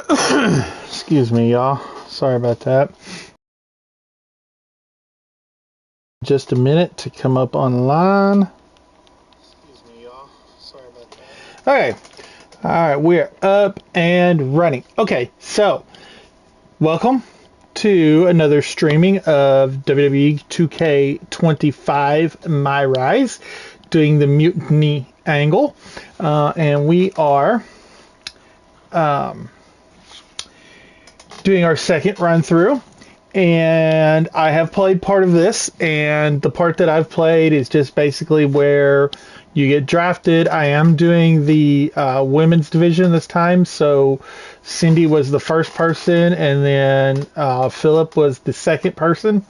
Excuse me, y'all. Sorry about that. Just a minute to come up online. Excuse me, y'all. Sorry about that. Okay. All right, we're up and running. Okay, so welcome to another streaming of WWE 2K25 My Rise, doing the Mutiny angle, and we are doing our second run through. And I have played part of this, and the part that I've played is just basically where you get drafted. I am doing the women's division this time, so Cindy was the first person, and then Philip was the second person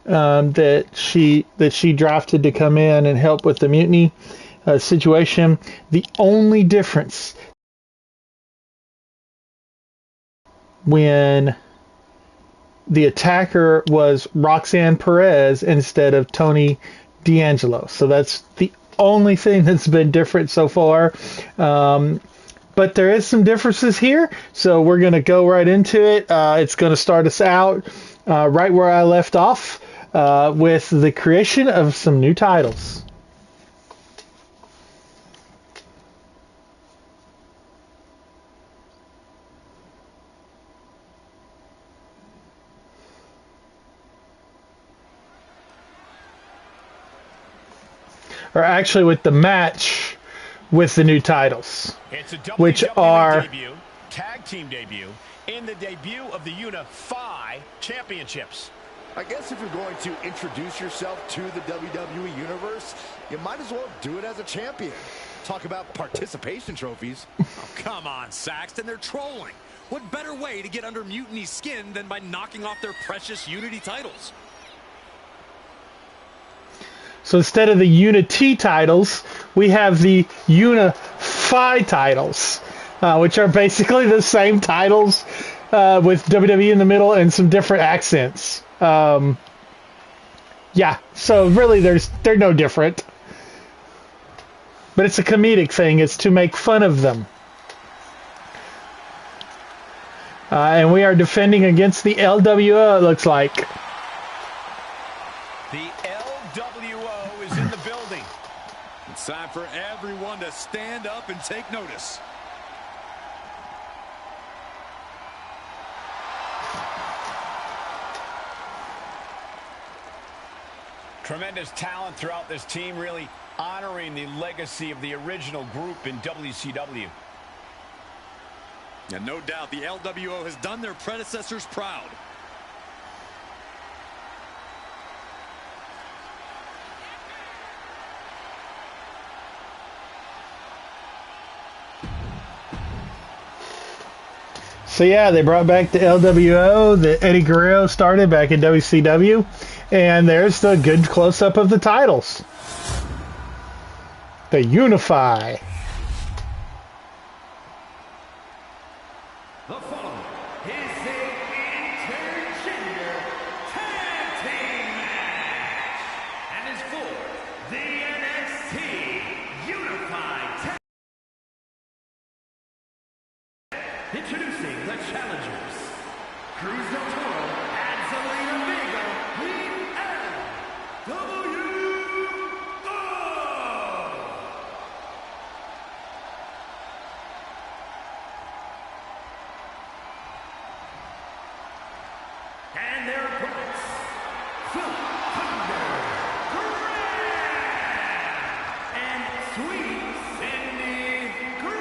that she drafted to come in and help with the mutiny situation. The only difference when the attacker was Roxanne Perez instead of Tony D'Angelo. So that's the only thing that's been different so far. But there is some differences here. So we're going to go right into it. It's going to start us out right where I left off with the creation of some new titles. Or actually with the match with the new titles, which are debut, tag team debut, and the debut of the Unify Championships. I guess if you're going to introduce yourself to the WWE Universe, you might as well do it as a champion. Talk about participation trophies. Oh, come on, Saxton, they're trolling. What better way to get under Mutiny's skin than by knocking off their precious Unity titles? So instead of the Unity titles, we have the Unify titles, which are basically the same titles with WWE in the middle and some different accents. Yeah, so really they're no different. But it's a comedic thing. It's to make fun of them. And we are defending against the LWO, it looks like. The LWO is in the building. It's time for everyone to stand up and take notice. Tremendous talent throughout this team, really honoring the legacy of the original group in WCW. And no doubt the LWO has done their predecessors proud. So yeah, they brought back the LWO that Eddie Guerrero started back in WCW, and there's the good close-up of the titles. The Unify. The following is an intergender tag team match and is for the NXT Unified Tag. Introducing the challengers, Cruz del Toro and Zelina Vega, the LWO. And their opponents, Philip Thunder Graham and Sweet Cindy Graham.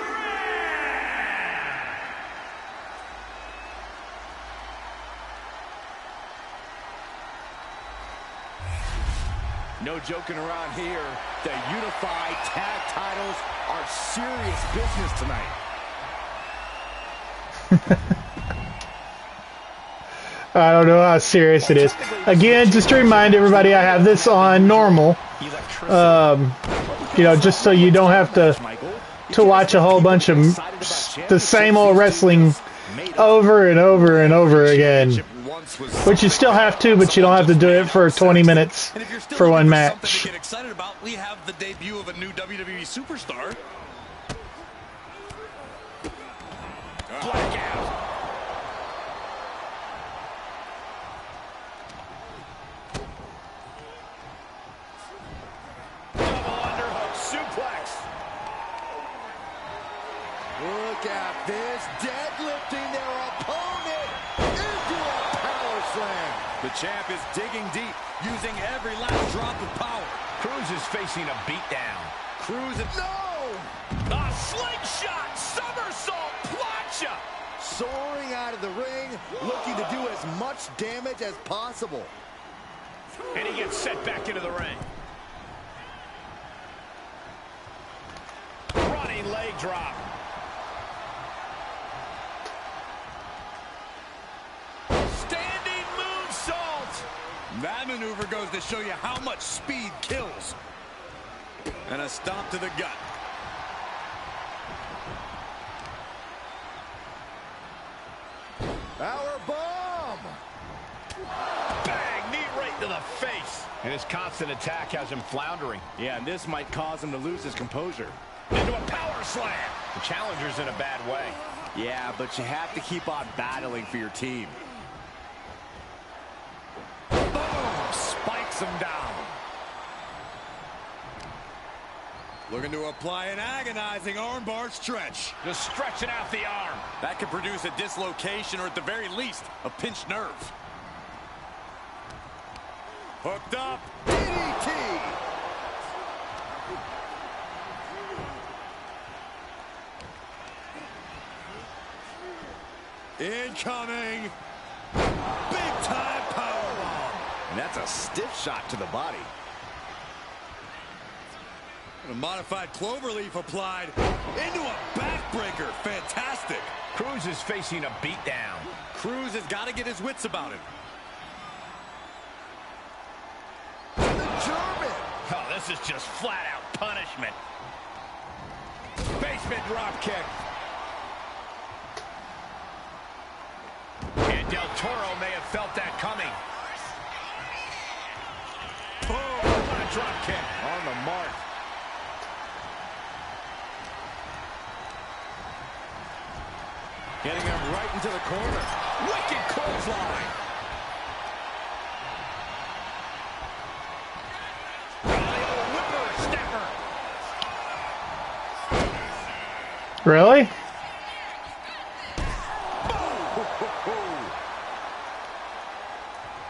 No joking around here. The Unified Tag Titles are serious business tonight. I don't know how serious it is. Again, just to remind everybody, I have this on normal. You know, just so you don't have to watch a whole bunch of the same old wrestling over and over and over again. Which you still have to, but you don't have to do it for 20 minutes for one match. To get excited about, we have the debut of a new WWE superstar. Black out. this, deadlifting their opponent into a power slam. The champ is digging deep, using every last drop of power. Cruz is facing a beatdown. Cruz is... No! A slingshot somersault plancha. Soaring out of the ring, looking to do as much damage as possible. And he gets set back into the ring. Running leg drop. Standing moonsault. That maneuver goes to show you how much speed kills. And a stomp to the gut. Power bomb! Bang! Knee right to the face. And his constant attack has him floundering. Yeah, and this might cause him to lose his composure. Into a power slam. The challenger's in a bad way. Yeah, but you have to keep on battling for your team. Boom! Spikes him down. Looking to apply an agonizing armbar stretch. Just stretching out the arm. That could produce a dislocation or at the very least, a pinched nerve. Hooked up. DDT! Incoming. Big time powerbomb. And that's a stiff shot to the body. A modified cloverleaf applied into a backbreaker. Fantastic. Cruz is facing a beatdown. Cruz has got to get his wits about him. The German! Oh, this is just flat-out punishment. Basement drop kick. And Del Toro may have felt that coming. Boom! What a drop kick. On the mark. Getting him right into the corner. Wicked clothesline. Whipper-snapper. Really?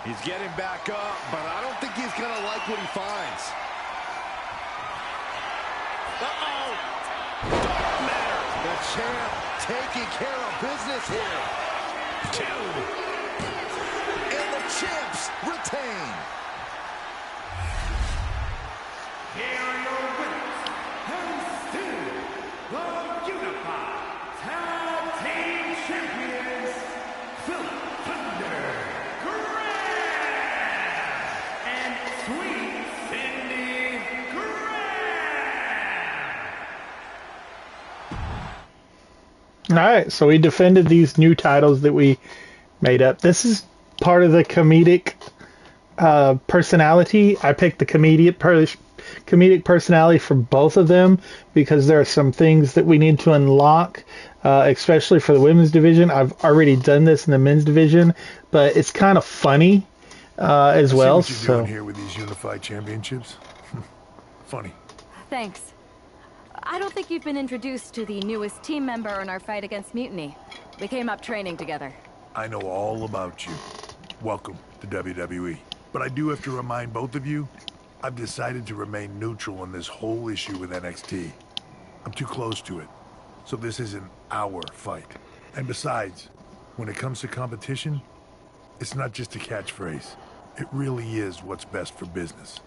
He's getting back up, but I don't think he's going to like what he finds. Uh-oh! Dark matter. The champ taking care of business here. 2. And the champs retain. Here are your winners, and still the Unified Tag Team Champions, Philip Thunder Graham and Sweet Cindy Graham. All right, so we defended these new titles that we made up. This is part of the comedic personality. I picked the comedic personality for both of them because there are some things that we need to unlock, especially for the women's division. I've already done this in the men's division, but it's kind of funny as well. See what you're doing here with these unified championships? Funny. Thanks. I don't think you've been introduced to the newest team member in our fight against Mutiny. We came up training together. I know all about you. Welcome to WWE. But I do have to remind both of you, I've decided to remain neutral in this whole issue with NXT. I'm too close to it. So this isn't our fight. And besides, when it comes to competition, it's not just a catchphrase. It really is what's best for business.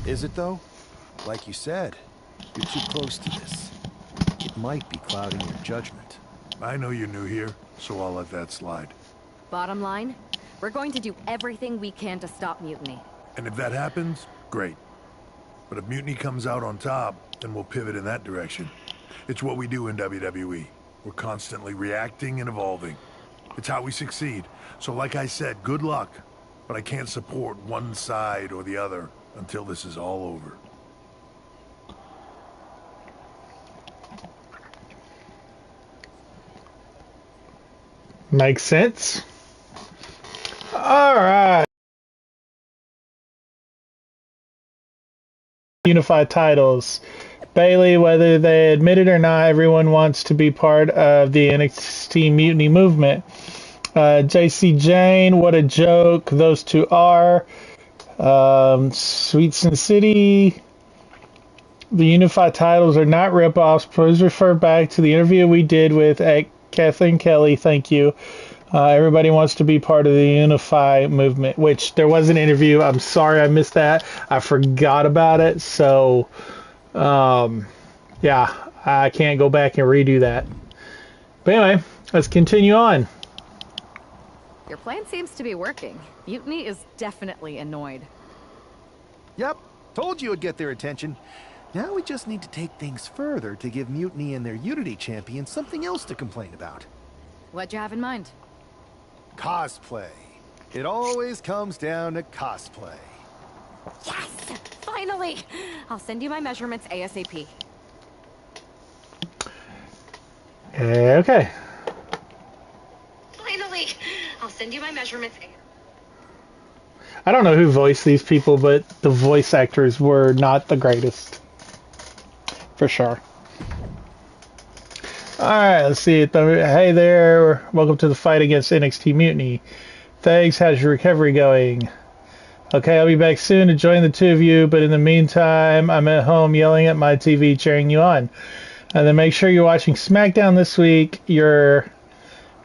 Is it though? Like you said, you're too close to this. It might be clouding your judgment. I know you're new here, so I'll let that slide. Bottom line, we're going to do everything we can to stop Mutiny. And if that happens, great. But if Mutiny comes out on top, then we'll pivot in that direction. It's what we do in WWE. We're constantly reacting and evolving. It's how we succeed. So like I said, good luck. But I can't support one side or the other until this is all over. Makes sense. All right. Unified titles. Bailey, whether they admit it or not, everyone wants to be part of the NXT Mutiny movement. JC Jane, what a joke those two are. Sweet Sin City, the unified titles are not rip-offs. Please refer back to the interview we did with Kathleen Kelly. Thank you. Everybody wants to be part of the Unify movement, which there was an interview. I'm sorry I missed that. I forgot about it. So, yeah, I can't go back and redo that. But anyway, let's continue on. Your plan seems to be working. Mutiny is definitely annoyed. Yep, told you it'd get their attention. Now we just need to take things further to give Mutiny and their Unity champion something else to complain about. What'd you have in mind? Cosplay. It always comes down to cosplay. Yes! Finally! I'll send you my measurements ASAP. Okay. Finally! I'll send you my measurements. I don't know who voiced these people, but the voice actors were not the greatest. For sure. Alright, let's see. Hey there. Welcome to the fight against NXT Mutiny. Thanks. How's your recovery going? Okay, I'll be back soon to join the two of you, but in the meantime, I'm at home yelling at my TV, cheering you on. And then make sure you're watching SmackDown this week. You're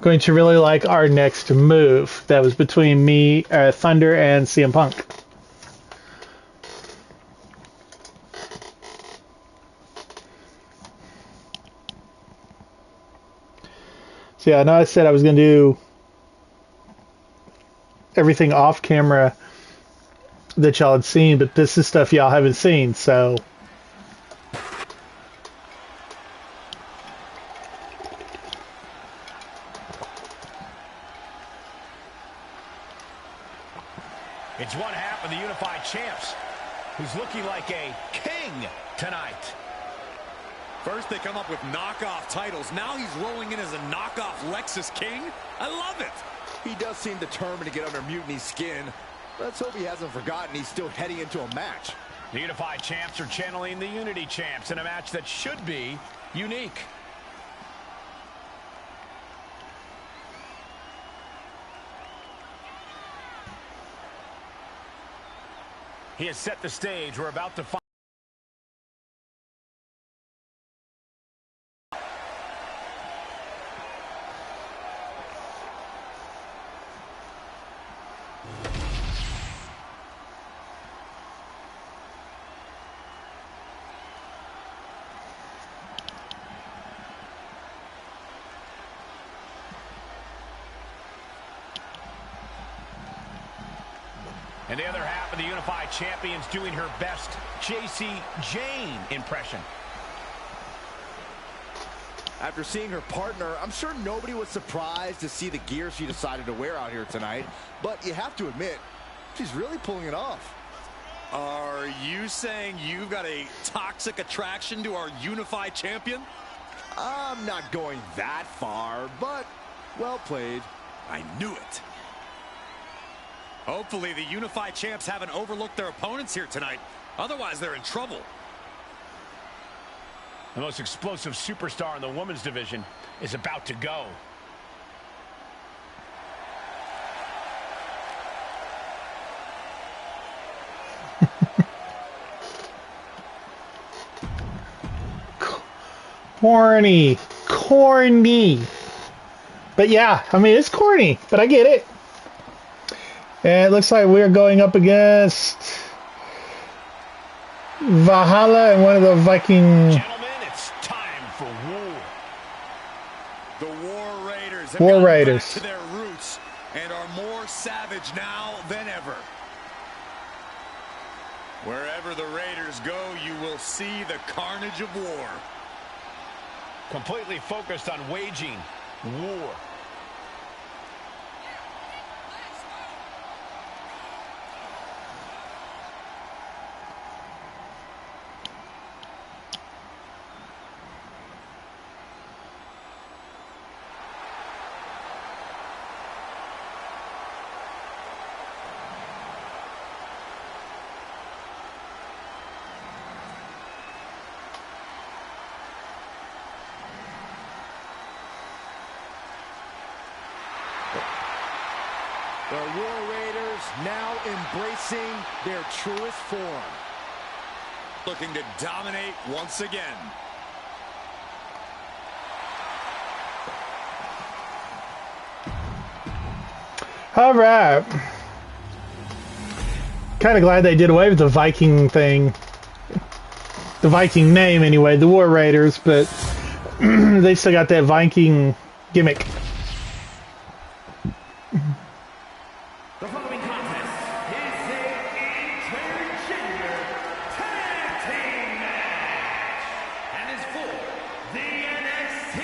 going to really like our next move. That was between me, Thunder, and CM Punk. So yeah, I know I said I was going to do everything off camera that y'all had seen, but this is stuff y'all haven't seen, so... It's one half of the Unified Champs, who's looking like a king tonight. First they come up with knockoff titles. Now he's rolling in as a knockoff Lexus King. I love it. He does seem determined to get under Mutiny's skin. Let's hope he hasn't forgotten he's still heading into a match. The Unified Champs are channeling the Unity Champs in a match that should be unique. He has set the stage. We're about to find. And the other half of the Unified Champions doing her best JC Jane impression. After seeing her partner, I'm sure nobody was surprised to see the gear she decided to wear out here tonight. But you have to admit, she's really pulling it off. Are you saying you've got a toxic attraction to our Unified Champion? I'm not going that far, but well played. I knew it. Hopefully the Unified Champs haven't overlooked their opponents here tonight. Otherwise, they're in trouble. The most explosive superstar in the women's division is about to go. Corny. But yeah, I mean, it's corny, but I get it. And it looks like we're going up against Valhalla and one of the Viking... Gentlemen, it's time for war. The War Raiders have War gone Raiders. back to their roots and are more savage now than ever. Wherever the Raiders go, you will see the carnage of war. Completely focused on waging war. The War Raiders now embracing their truest form. Looking to dominate once again. All right. Kind of glad they did away with the Viking thing. The Viking name, anyway, the War Raiders, but they still got that Viking gimmick. The following contest is a intergender tag team match and is for the NXT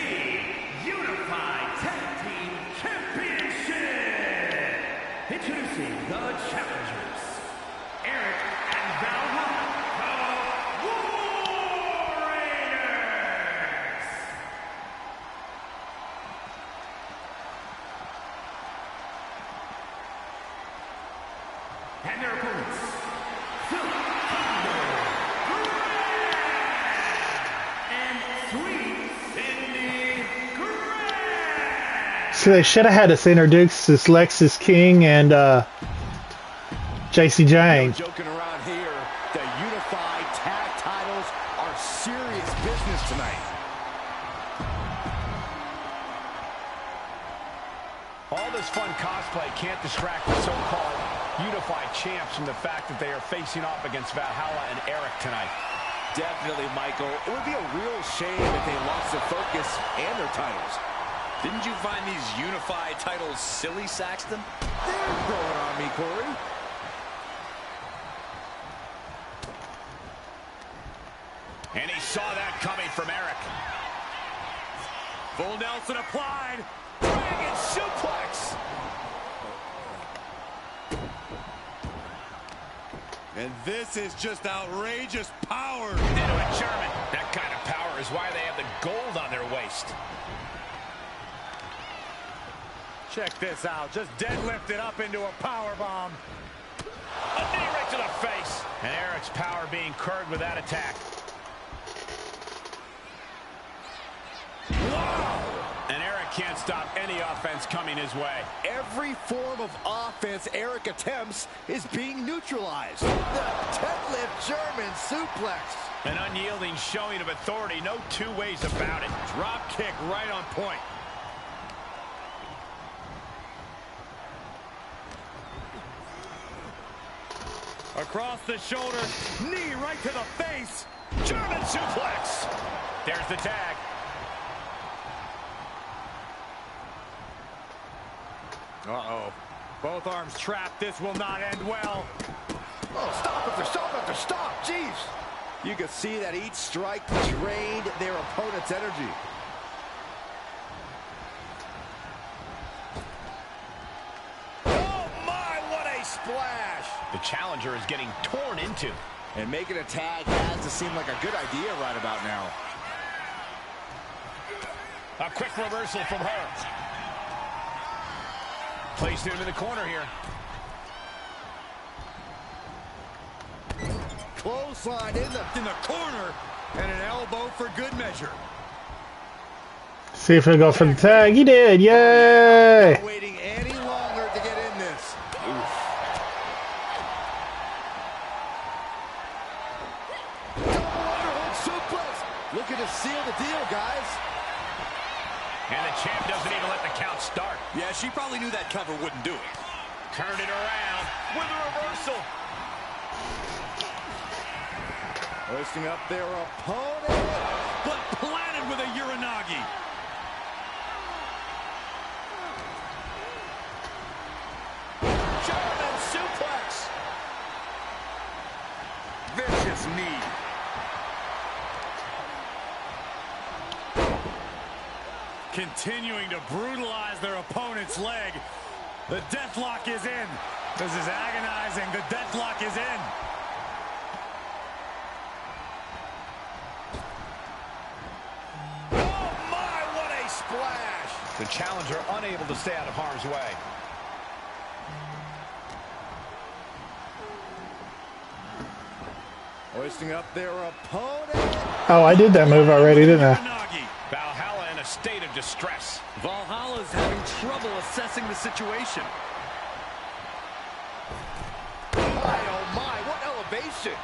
Unified Tag Team Championship. Introducing the challengers, Eric and Valhalla, the War Raiders. And their opponents, Philip and Sweet Cindy Grant. So they should have had us introduce this Lexus King and JC Jane. No joking around here. The unified tag titles are serious business tonight. All this fun cosplay can't distract the so-called unified champs from the fact that they are facing off against Valhalla and Eric tonight. Definitely, Michael. It would be a real shame if they lost their focus and their titles. Didn't you find these unified titles silly, Saxton? They're growing on me, Corey. And he saw that coming from Eric. Full Nelson applied. Dragon suplex. And this is just outrageous power. Into a German. That kind of power is why they have the gold on their waist. Check this out. Just deadlifted up into a power bomb. A knee right to the face. And Eric's power being curbed with that attack. Wow! And Eric can't stop any offense coming his way. Every form of offense Eric attempts is being neutralized. The deadlift German suplex. An unyielding showing of authority. No two ways about it. Drop kick right on point. Across the shoulder. Knee right to the face. German suplex. There's the tag. Uh-oh. Both arms trapped. This will not end well. Oh, stop after stop after stop. Jeez. You can see that each strike drained their opponent's energy. Oh, my, what a splash. The challenger is getting torn into. And making a tag has to seem like a good idea right about now. A quick reversal from her. Placed him in the corner here. Clothesline in the corner. And an elbow for good measure. See if he'll go for the tag. He did. Yay! Not waiting any longer to get in this. Oof. Suplex. Looking to seal the deal, guys. And the champ doesn't even let the count start. Yeah, she probably knew that cover wouldn't do it. Turned it around with a reversal. Hoisting up their opponent. But planted with a Uranagi. German suplex. Vicious knee. Continuing to brutalize their opponent's leg. The deathlock is in. This is agonizing. The deathlock is in. Oh my, what a splash. The challenger unable to stay out of harm's way. Hoisting up their opponent. Oh, I did that move already, didn't I? Valhalla in a state of distress. Valhalla's having trouble assessing the situation. submission.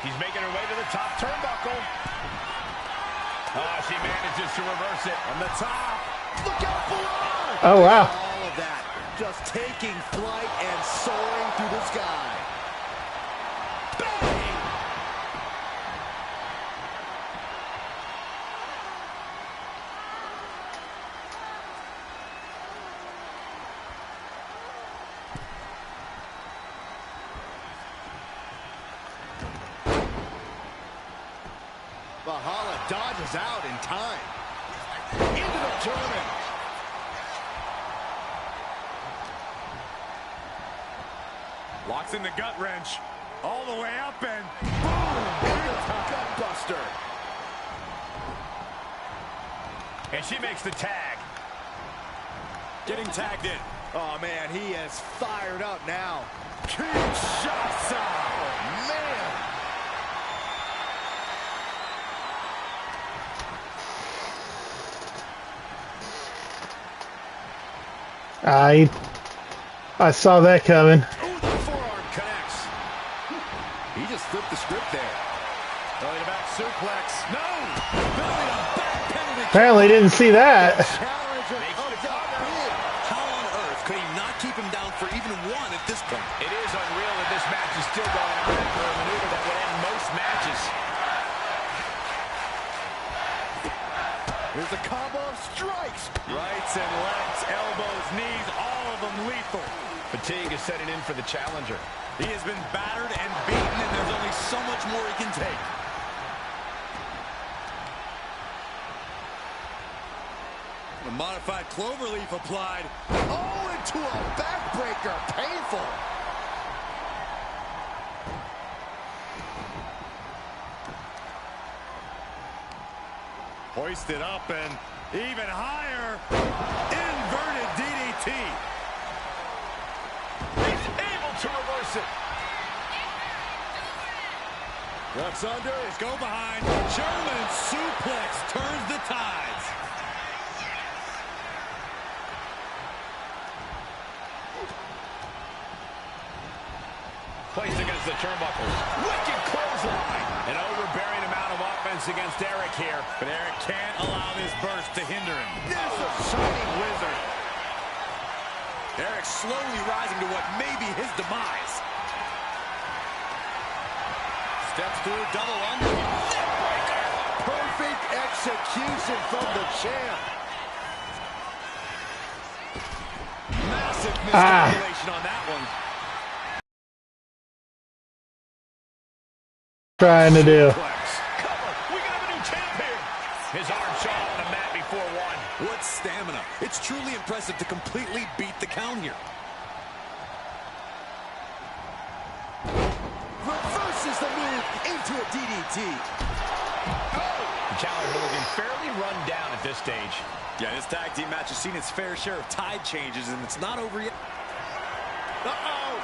She's making her way to the top turnbuckle. Oh, she manages to reverse it. On the top. Look out below. Oh, wow. All of that. Just taking flight and soaring through the sky. Bang! Valhalla dodges out in time. Into the German. Locks in the gut wrench. All the way up and Boom! Gut buster. and she makes the tag. Getting tagged in. Oh, man, he is fired up now. Kinshasa. Oh, man. I saw that coming. Ooh, the forearm connects. He just flipped the script there. Belly to back suplex. No! Belly to back penalty. Apparently didn't see that. Challenger comes out big. How on earth could he not keep him down for even one at this point? It is unreal that this match is still going on after a maneuver that would end most matches. There's a combo of strikes. Rights and legs, elbows, knees, all of them lethal. Fatigue is setting in for the challenger. He has been battered and beaten, and there's only so much more he can take. A modified cloverleaf applied. Oh, into a backbreaker. Painful. Hoisted up and even higher. Inverted DDT. He's able to reverse it. Ducks under, his go behind. German suplex turns the tides. Placed against the turnbuckles. Wicked clothesline. An overbearing amount of offense against Eric here. But Eric can't allow this burst to hinder him. There's a shining wizard. Eric slowly rising to what may be his demise. Steps through, double under. Neckbreaker. Perfect execution from the champ. Massive miscalculation on that one. Trying to do. Cover. We got a new champ here. His arm shot on the mat before one. What stamina. It's truly impressive to completely beat the count here. Reverses the move into a DDT. The challenger looking fairly run down at this stage. Yeah, this tag team match has seen its fair share of tide changes, and it's not over yet. Uh-oh!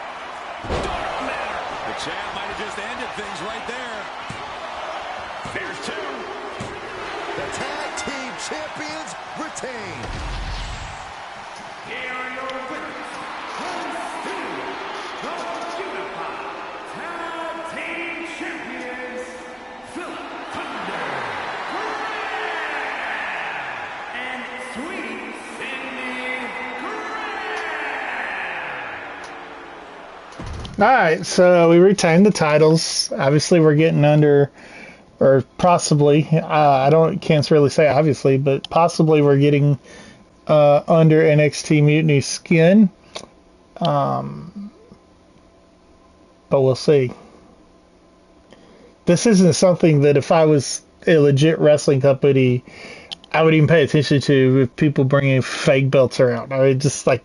Dark matter! The champ might have just ended things right there. There's two. The tag team champions retain. Here are your winners. The Unified Tag Team Champions, Philip Thunder Graham and Sweet Cindy Graham. All right, so we retained the titles. Obviously, we're getting under, or possibly, can't really say obviously, but possibly we're getting under NXT Mutiny's skin. But we'll see. This isn't something that if I was a legit wrestling company, I would even pay attention to if people bringing fake belts around. I mean, just like,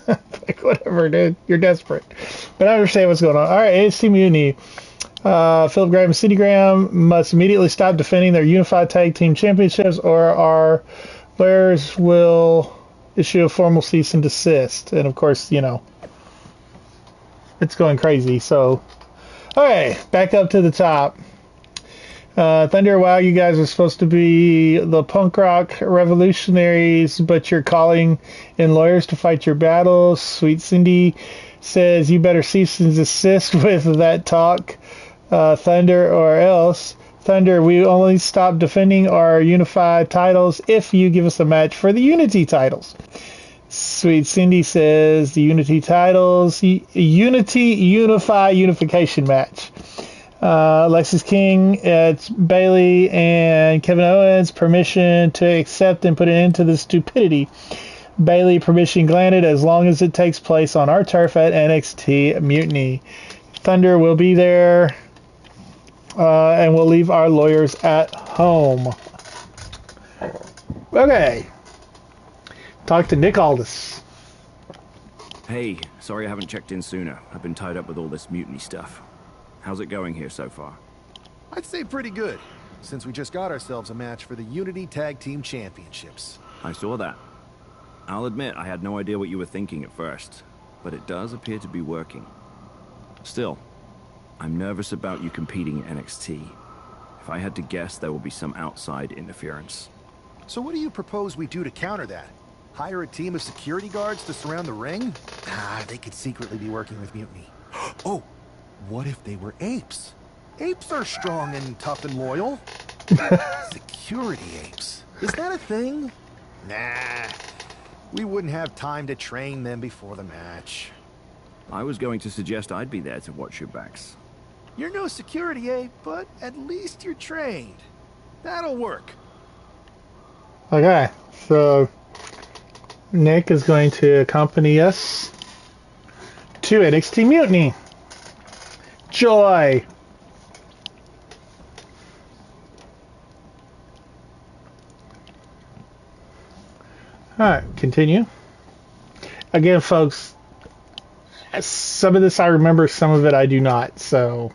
like whatever, dude. You're desperate. But I understand what's going on. All right, NXT Mutiny. Philip Graham and Cindy Graham must immediately stop defending their unified tag team championships, or our players will issue a formal cease and desist. And of course, you know, it's going crazy. So, all right, back up to the top. Thunder, wow, you guys are supposed to be the punk rock revolutionaries, but you're calling in lawyers to fight your battles. Sweet Cindy, says, you better cease and desist with that talk, Thunder, or else. Thunder, we only stop defending our unified titles if you give us a match for the Unity titles. Sweet Cindy says the Unity titles, unification match. Lexis King, it's Bailey and Kevin Owens, permission to accept and put an end to the stupidity. Bailey, permission granted as long as it takes place on our turf at NXT Mutiny. Thunder will be there, and we'll leave our lawyers at home. Okay. Talk to Nick Aldis. Hey, sorry I haven't checked in sooner. I've been tied up with all this mutiny stuff. How's it going here so far? I'd say pretty good, since we just got ourselves a match for the Unity Tag Team Championships. I saw that. I'll admit I had no idea what you were thinking at first, but it does appear to be working. Still, I'm nervous about you competing in NXT. If I had to guess, there will be some outside interference. So what do you propose we do to counter that? Hire a team of security guards to surround the ring? They could secretly be working with Mutiny. Oh, what if they were apes? Apes are strong and tough and loyal. Security apes. Is that a thing? Nah. We wouldn't have time to train them before the match. I was going to suggest I'd be there to watch your backs. You're no security ape, but at least you're trained. That'll work. Okay, so Nick is going to accompany us to NXT Mutiny. Joy. Alright, continue. Again, folks, some of this I remember, some of it I do not, so...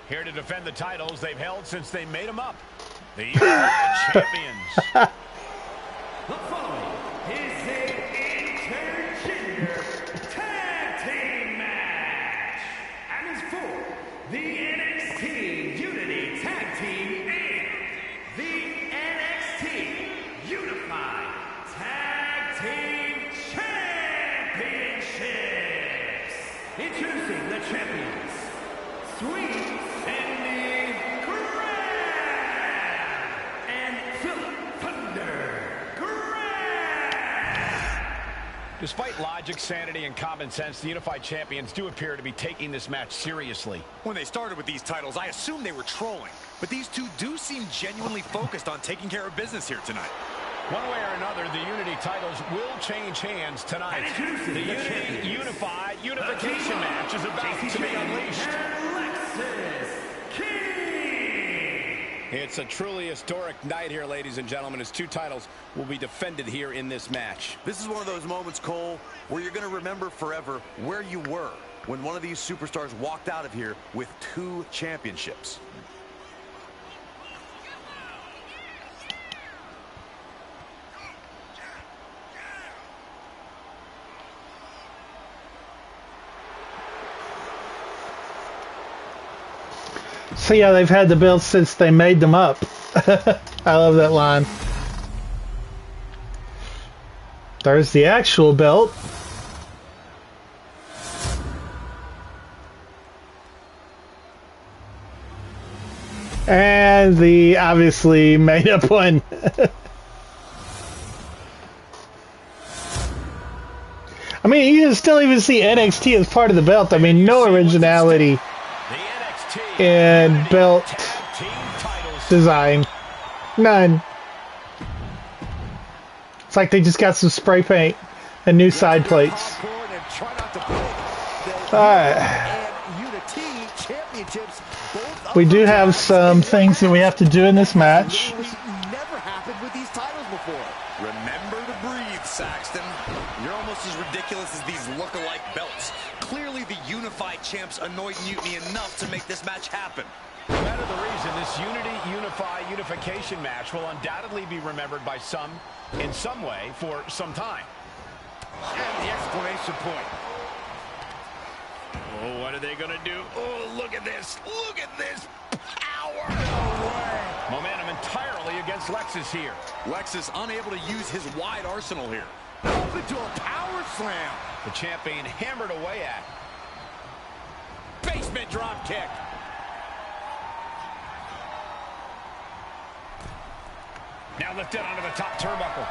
Here to defend the titles they've held since they made them up. The Unified Champions. The following is an intergender tag team match and is for the NXT Unity Tag Team and the NXT Unified Tag Team Championships. Introducing the champions, Sweet Cindy and Philip Thunder. Despite logic, sanity, and common sense, the Unified Champions do appear to be taking this match seriously. When they started with these titles, I assumed they were trolling. But these two do seem genuinely focused on taking care of business here tonight. One way or another, the Unity titles will change hands tonight. The Unity Unified Unification match is about to be unleashed. It's a truly historic night here, ladies and gentlemen, as two titles will be defended here in this match. This is one of those moments, Cole, where you're going to remember forever where you were when one of these superstars walked out of here with 2 championships. So yeah, they've had the belts since they made them up. I love that line. There's the actual belt. And the obviously made up one. I mean, you can still even see NXT as part of the belt. I mean, no originality in belt design. None. It's like they just got some spray paint and new side plates. Alright. We do have some things that we have to do in this match. Never happened with these titles before. Remember to breathe, Saxton. You're almost as ridiculous as these look-alike belts. Clearly, the Unified Champs annoyed Mutiny enough to make this match happen. No matter kind of the reason this unification match will undoubtedly be remembered by some in some way for some time. And the exclamation point. Oh, what are they going to do? Oh, look at this. Look at this power. No way. Momentum entirely against Lexus here. Lexus unable to use his wide arsenal here. Open to a power slam. The champ being hammered away at. Basement drop kick. Now lifted onto the top turnbuckle.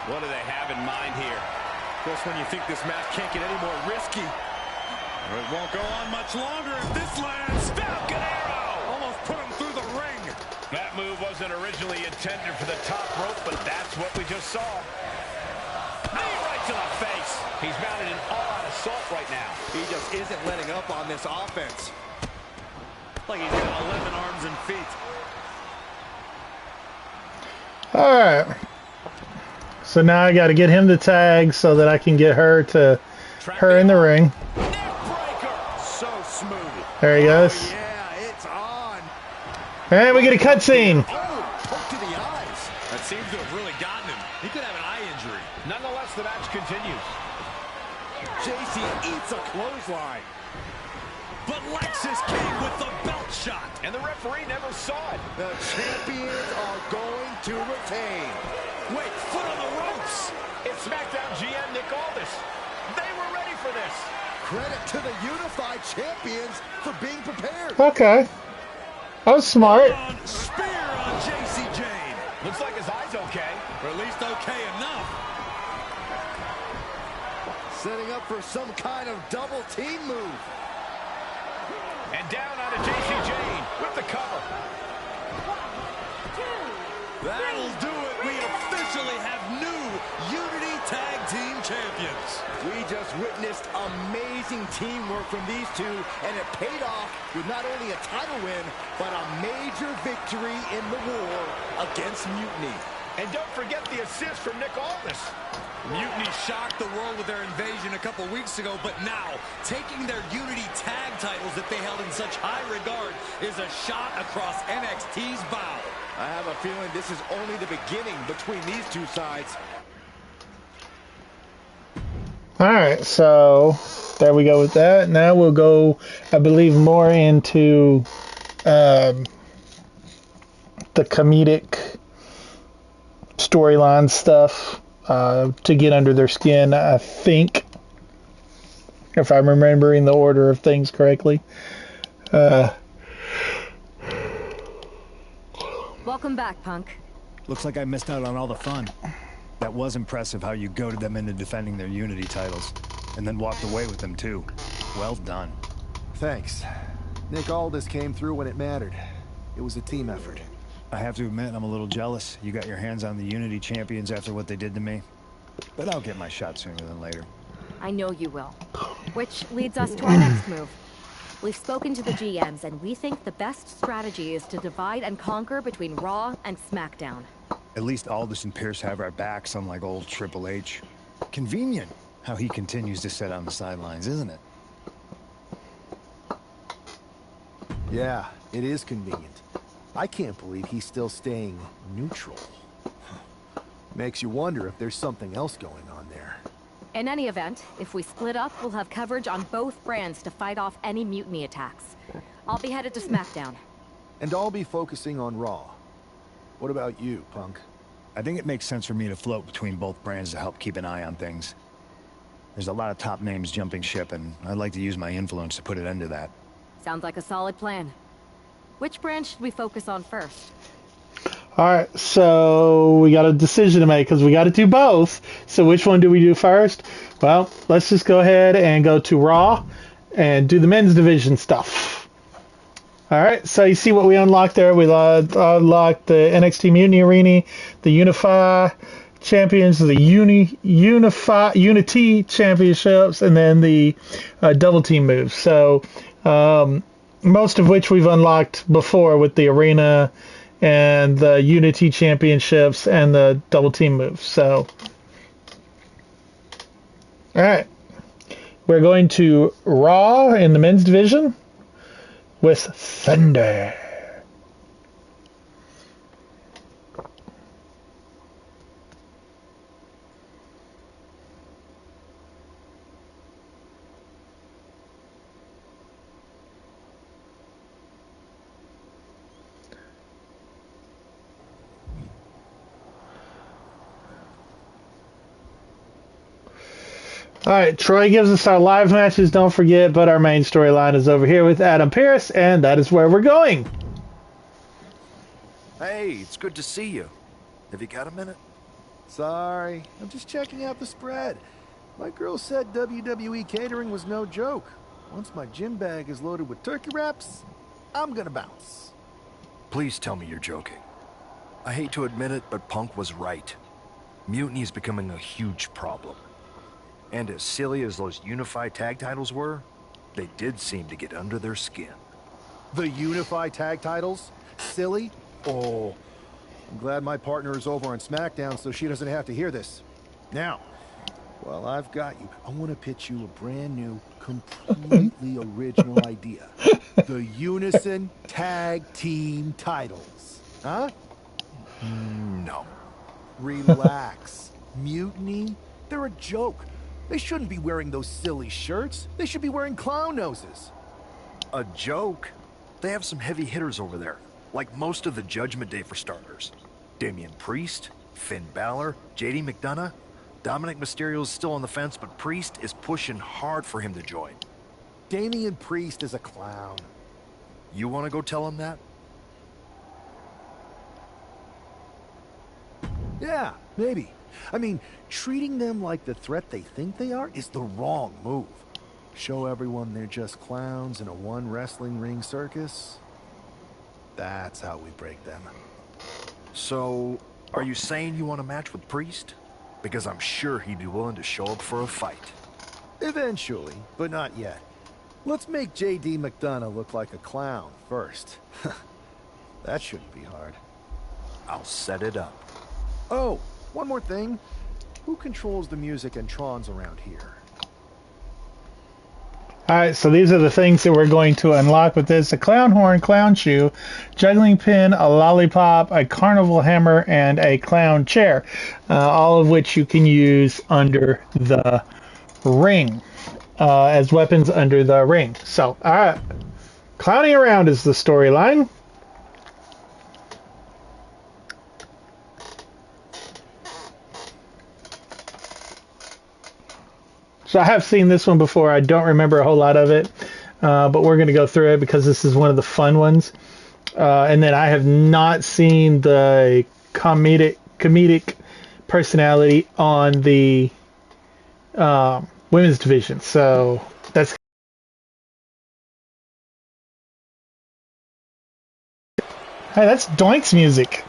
What do they have in mind here? Of course, when you think this match can't get any more risky. It won't go on much longer if this lands. Falcon Arrow! Almost put him through the ring. That move wasn't originally intended for the top rope, but that's what we just saw. Knee right to the face. He's mounted an all-out assault right now. He just isn't letting up on this offense. Like he's got 11 arms and feet. All right. So now I got to get him to tag so that I can get her in the ring. So smooth. There he goes. Oh, yeah, it's on. And we get a cutscene. Oh, poke to the eyes. That seems to have really gotten him. He could have an eye injury. Nonetheless, the match continues. JC eats a clothesline. But Lexus came with the belt shot. And the referee never saw it. The champions are going to retain. Wait, foot on the ropes. It's SmackDown GM Nick Aldis. They were ready for this. Credit to the unified champions for being prepared. Okay. That was smart. Spear on JC Jane. Looks like his eye's okay. Or at least okay enough. Setting up for some kind of double team move. And down onto JC Jane with the cover. That'll do it. We officially have new Unity Tag Team Champions. We just witnessed amazing teamwork from these two, and it paid off with not only a title win, but a major victory in the war against Mutiny. And don't forget the assist from Nick Aldis. Mutiny shocked the world with their invasion a couple weeks ago, but now taking their Unity Tag titles that they held in such high regard is a shot across NXT's bow. I have a feeling this is only the beginning between these two sides. All right, so there we go with that. Now we'll go, I believe, more into the comedic storyline stuff to get under their skin, I think, if I'm remembering the order of things correctly. Welcome back, Punk. Looks like I missed out on all the fun. That was impressive how you goaded them into defending their Unity titles, and then walked away with them too. Well done. Thanks. Nick Aldis came through when it mattered. It was a team effort. I have to admit, I'm a little jealous. You got your hands on the Unity champions after what they did to me. But I'll get my shot sooner than later. I know you will. Which leads us to our next move. We've spoken to the GMs, and we think the best strategy is to divide and conquer between Raw and SmackDown. At least Aldis and Pierce have our backs, unlike old Triple H. Convenient how he continues to sit on the sidelines, isn't it? Yeah, it is convenient. I can't believe he's still staying neutral. Makes you wonder if there's something else going on there. In any event, if we split up, we'll have coverage on both brands to fight off any mutiny attacks. I'll be headed to SmackDown. And I'll be focusing on Raw. What about you, Punk? I think it makes sense for me to float between both brands to help keep an eye on things. There's a lot of top names jumping ship, and I'd like to use my influence to put an end to that. Sounds like a solid plan. Which brand should we focus on first? All right, so we got a decision to make because we got to do both. So which one do we do first? Well, let's just go ahead and go to Raw and do the men's division stuff. All right, so you see what we unlocked there. We unlocked the NXT Mutiny Arena, the Unify Champions, the Unity Championships, and then the double team moves. So most of which we've unlocked before with the Arena and the Unity Championships and the double team moves. So, all right, we're going to Raw in the men's division, with Thunder. All right, Troy gives us our live matches, don't forget, but our main storyline is over here with Adam Pearce, and that is where we're going. Hey, it's good to see you. Have you got a minute? Sorry, I'm just checking out the spread. My girl said WWE catering was no joke. Once my gym bag is loaded with turkey wraps, I'm gonna bounce. Please tell me you're joking. I hate to admit it, but Punk was right. Mutiny is becoming a huge problem. And as silly as those unified tag titles were, they did seem to get under their skin. The unified tag titles? Silly? Oh, I'm glad my partner is over on SmackDown so she doesn't have to hear this. Now, while I've got you, I want to pitch you a brand new, completely original idea. The Unison Tag Team titles. Huh? No. Relax. Mutiny? They're a joke. They shouldn't be wearing those silly shirts. They should be wearing clown noses. A joke? They have some heavy hitters over there. Like most of the Judgment Day for starters. Damian Priest, Finn Balor, JD McDonough. Dominic Mysterio's still on the fence, but Priest is pushing hard for him to join. Damian Priest is a clown. You want to go tell him that? Yeah, maybe. I mean, treating them like the threat they think they are is the wrong move. Show everyone they're just clowns in a one wrestling ring circus. That's how we break them. So, are you saying you want a match with Priest? Because I'm sure he'd be willing to show up for a fight. Eventually, but not yet. Let's make JD McDonough look like a clown first. That shouldn't be hard. I'll set it up. Oh, one more thing. Who controls the music and Trons around here? All right, so these are the things that we're going to unlock with this: a clown horn, clown shoe, juggling pin, a lollipop, a carnival hammer, and a clown chair, all of which you can use under the ring, as weapons under the ring. So, all right, clowning around is the storyline. So I have seen this one before. I don't remember a whole lot of it, but we're going to go through it because this is one of the fun ones. And then I have not seen the comedic personality on the women's division. So that's... Hey, that's Doink's music.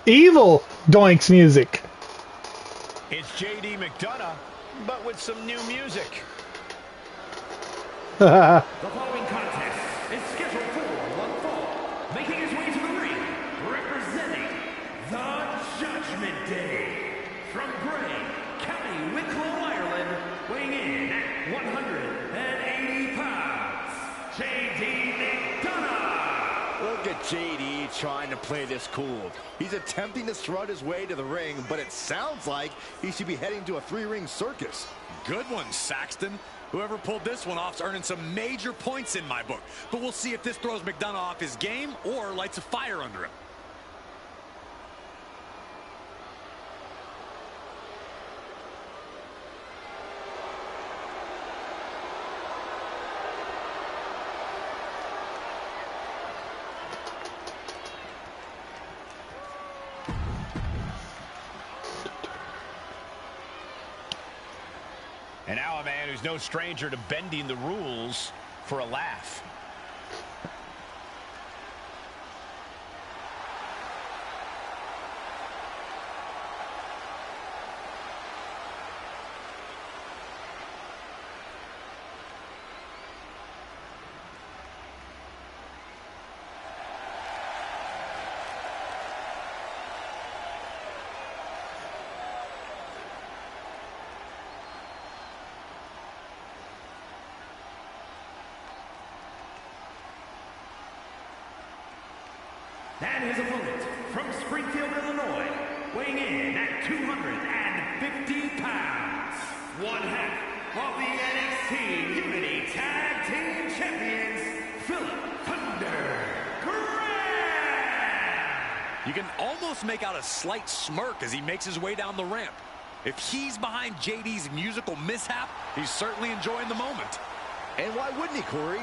Evil Doink's music. It's JD McDonough, but with some new music. The following contest is scheduled for one fall. Making his way to the ring, representing the Judgment Day. From Bray, County Wicklow, Ireland, weighing in at 180 pounds, JD McDonough. Look at JD trying to play this cool. He's attempting to strut his way to the ring, but it sounds like he should be heading to a three-ring circus. Good one, Saxton. Whoever pulled this one off's earning some major points in my book. But we'll see if this throws McDonough off his game or lights a fire under him. And now a man who's no stranger to bending the rules for a laugh. And his opponent from Springfield, Illinois, weighing in at 250 pounds, one half of the NXT Unity Tag Team Champions, Philip Thunder Graham. You can almost make out a slight smirk as he makes his way down the ramp. If he's behind JD's musical mishap, he's certainly enjoying the moment. And why wouldn't he, Corey?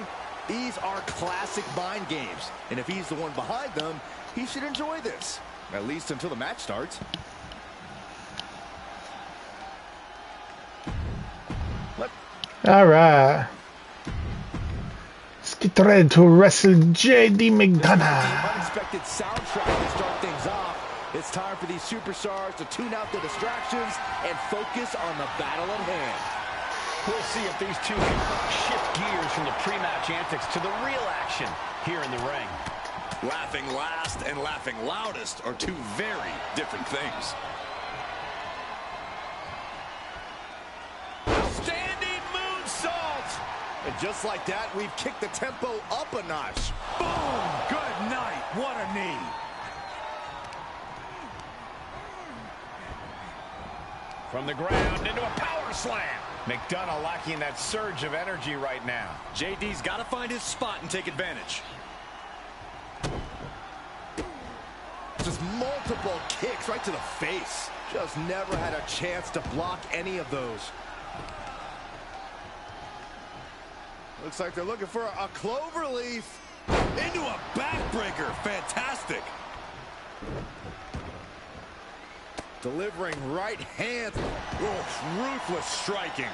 These are classic mind games. And if he's the one behind them, he should enjoy this. At least until the match starts. All right. Let's get ready to wrestle JD McDonough. Unexpected soundtrack to start things off. It's time for these superstars to tune out the distractions and focus on the battle at hand. We'll see if these two can shift gears from the pre-match antics to the real action here in the ring. Laughing last and laughing loudest are two very different things. Standing moonsault! And just like that, we've kicked the tempo up a notch. Boom! Good night. What a knee. From the ground into a power slam. McDonough lacking that surge of energy right now. JD's got to find his spot and take advantage. Just multiple kicks right to the face. Just never had a chance to block any of those. Looks like they're looking for a clover leaf. Into a backbreaker. Fantastic. Delivering right hand. Oh, ruthless striking.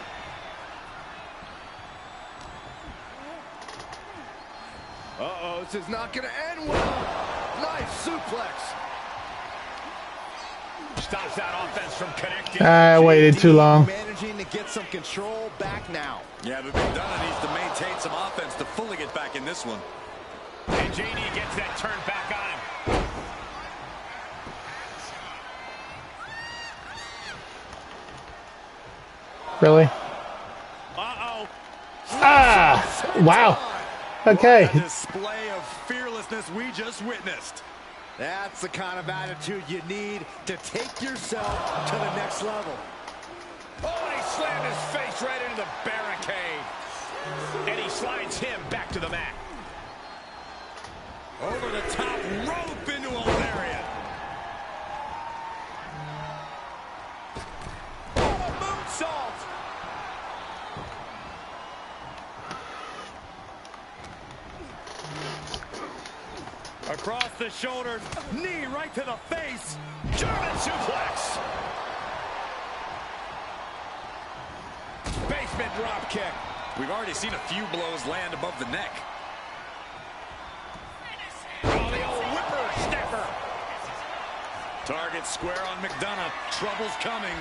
Uh-oh, this is not going to end well. Nice suplex. Stops that offense from connecting. I waited too long. Managing to get some control back now. Yeah, but McDonough needs to maintain some offense to fully get back in this one. And JD gets that turn back on him. Really? Uh-oh. Ah! Wow. Okay. What a display of fearlessness we just witnessed. That's the kind of attitude you need to take yourself to the next level. Oh, and he slammed his face right into the barricade. And he slides him back to the mat. Over the top rope into a lariat. Oh, moonsault! Across the shoulders, knee right to the face. German suplex. Basement drop kick. We've already seen a few blows land above the neck. Oh, the old whipper snapper. Target square on McDonough. Trouble's coming.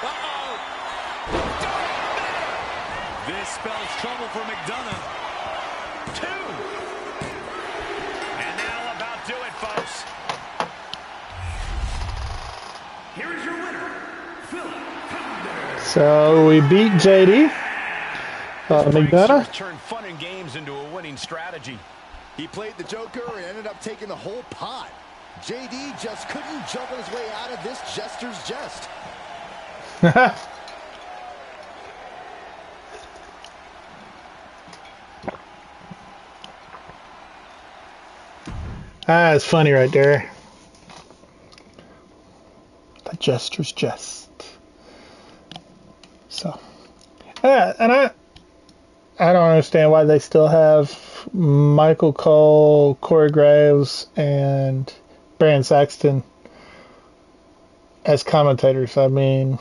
Uh-oh! This spells trouble for McDonough. 2. And that'll about do it, folks. Here is your winner, Philip Thunder. So we beat JD. McDonough. Turned fun and games into a winning strategy. He played the Joker and ended up taking the whole pot. JD just couldn't juggle his way out of this jester's jest. Ah, it's funny right there. The jester's jest. So, yeah, and I don't understand why they still have Michael Cole, Corey Graves, and Brandon Saxton as commentators. I mean,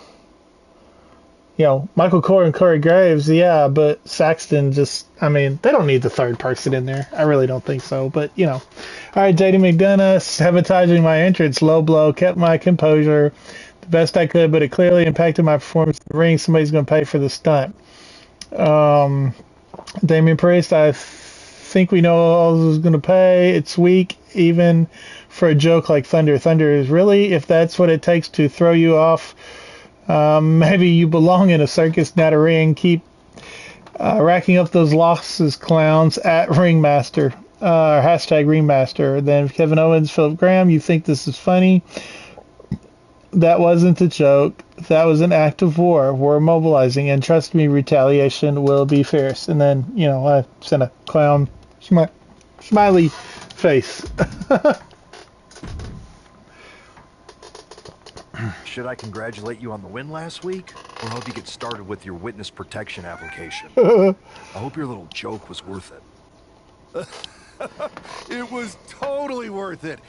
you know, Michael Cole and Corey Graves, yeah, but Saxton just, I mean, they don't need the third person in there. I really don't think so, but, you know. All right, JD McDonough, sabotaging my entrance, low blow, kept my composure the best I could, but it clearly impacted my performance in the ring. Somebody's going to pay for the stunt. Damian Priest, I think we know all who's going to pay. It's weak, even for a joke like Thunder. Thunder is really, if that's what it takes to throw you off, maybe you belong in a circus, not a ring. Keep racking up those losses, clowns, at Ringmaster. Hashtag remaster. Then Kevin Owens, Philip Graham, you think this is funny? That wasn't a joke. That was an act of war. We're mobilizing, and trust me, retaliation will be fierce. And then, you know, I sent a clown smiley face. Should I congratulate you on the win last week, or help you get started with your witness protection application? I hope your little joke was worth it. It was totally worth it.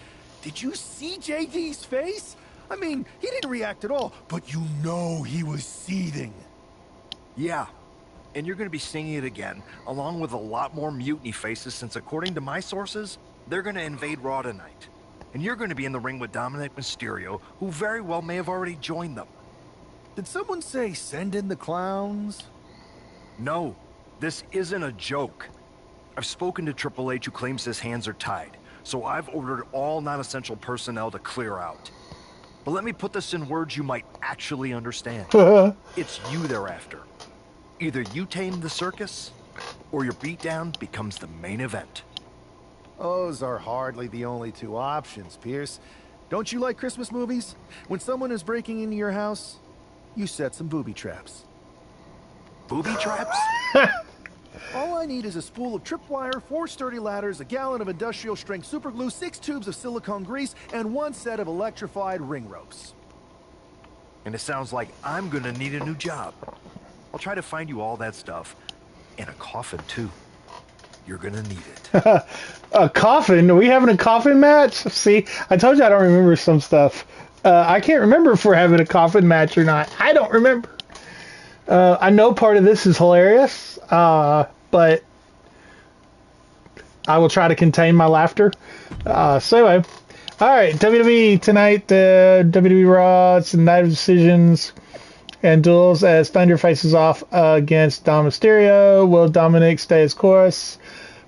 Did you see JD's face? I mean, he didn't react at all, but you know he was seething. Yeah, and you're going to be singing it again, along with a lot more mutiny faces, since according to my sources, they're going to invade Raw tonight. And you're going to be in the ring with Dominic Mysterio, who very well may have already joined them. Did someone say send in the clowns? No, this isn't a joke. I've spoken to Triple H, who claims his hands are tied, so I've ordered all non-essential personnel to clear out. But let me put this in words you might actually understand. It's you they're after. Either you tame the circus, or your beatdown becomes the main event. Those are hardly the only two options, Pierce. Don't you like Christmas movies? When someone is breaking into your house, you set some booby traps. Booby traps? All I need is a spool of tripwire, 4 sturdy ladders, a gallon of industrial-strength superglue, 6 tubes of silicone grease, and 1 set of electrified ring ropes. And it sounds like I'm gonna need a new job. I'll try to find you all that stuff. And a coffin, too. You're gonna need it. A coffin? Are we having a coffin match? See, I told you I don't remember some stuff. I can't remember if we're having a coffin match or not. I don't remember. I know part of this is hilarious, but I will try to contain my laughter. So anyway, all right, WWE tonight, WWE Raw, it's a night of decisions and duels as Thunder faces off against Dom Mysterio. Will Dominic stay his course,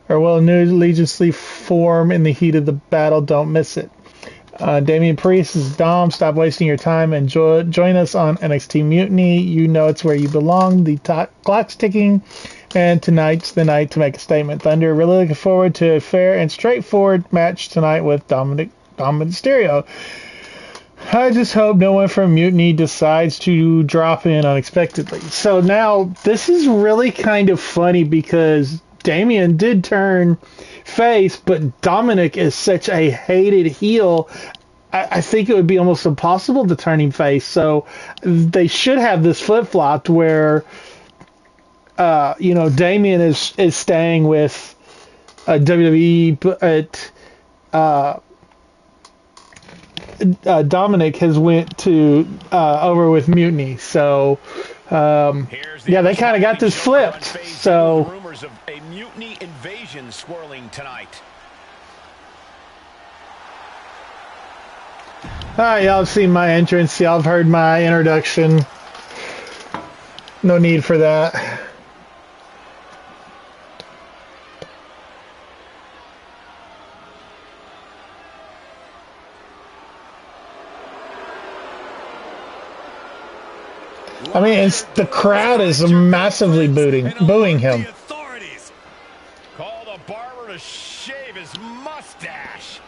or will a new allegiance form in the heat of the battle? Don't miss it. Damian Priest is Dom. Stop wasting your time and join us on NXT Mutiny. You know it's where you belong. The clock's ticking, and tonight's the night to make a statement. Thunder, really looking forward to a fair and straightforward match tonight with Dom Mysterio. I just hope no one from Mutiny decides to drop in unexpectedly. So now, this is really kind of funny because Damian did turn face, but Dominic is such a hated heel. I think it would be almost impossible to turn him face. So they should have this flip-flopped where, Damian is staying with WWE, but Dominic has went to over with Mutiny. So yeah, they kind of got this flipped. So rumors of a mutiny invasion swirling tonight. Alright, y'all have seen my entrance. Y'all have heard my introduction. No need for that. I mean, the crowd is massively booing him. Call the barber to shave his mustache.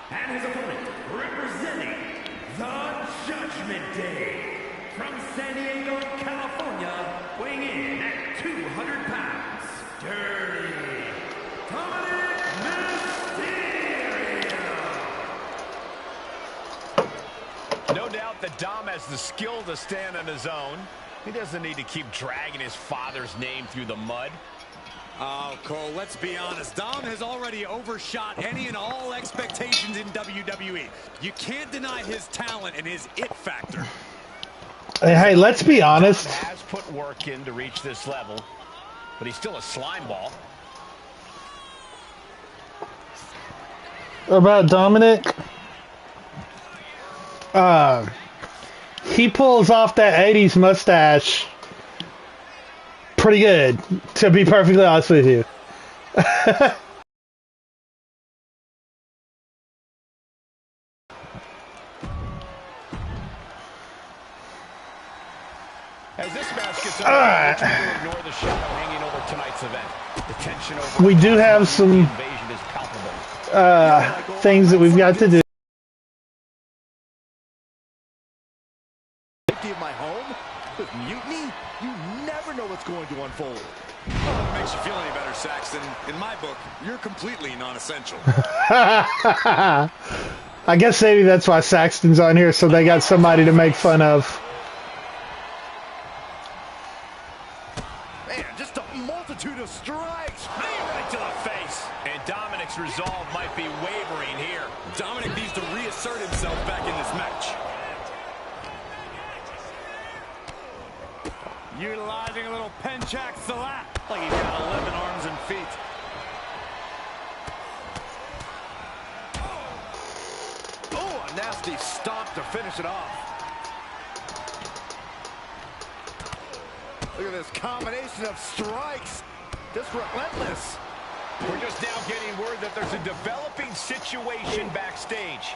And his opponent, representing the Judgment Day, from San Diego, California, weighing in at 200 pounds, Dirty Dominic Mysterio. No doubt that Dom has the skill to stand on his own. He doesn't need to keep dragging his father's name through the mud. Oh, Cole, let's be honest. Dom has already overshot any and all expectations in WWE. You can't deny his talent and his it factor. Hey, let's be honest. Dom has put work in to reach this level, but he's still a slime ball. About Dominic, he pulls off that 80s mustache pretty good, to be perfectly honest with you. As this match gets underway, we're trying to ignore the shadow hanging over tonight's event. The tension over we do have some invasion is palpable. things that we've got to do. Safety of my home with mutiny, you never know what's going to unfold. Well, if it makes you feel any better, Saxton, in my book, you're completely non-essential. I guess maybe that's why Saxton's on here, so they got somebody to make fun of. Man, just a multitude of strikes. Knee right to the face. And Dominic's resolve might be wavering here. Dominic needs to reassert himself back in this match. Utilizing a little penchak salat. Like he's got 11 arms and feet. Oh, a nasty stomp to finish it off. Look at this combination of strikes. Just relentless. We're just now getting word that there's a developing situation backstage.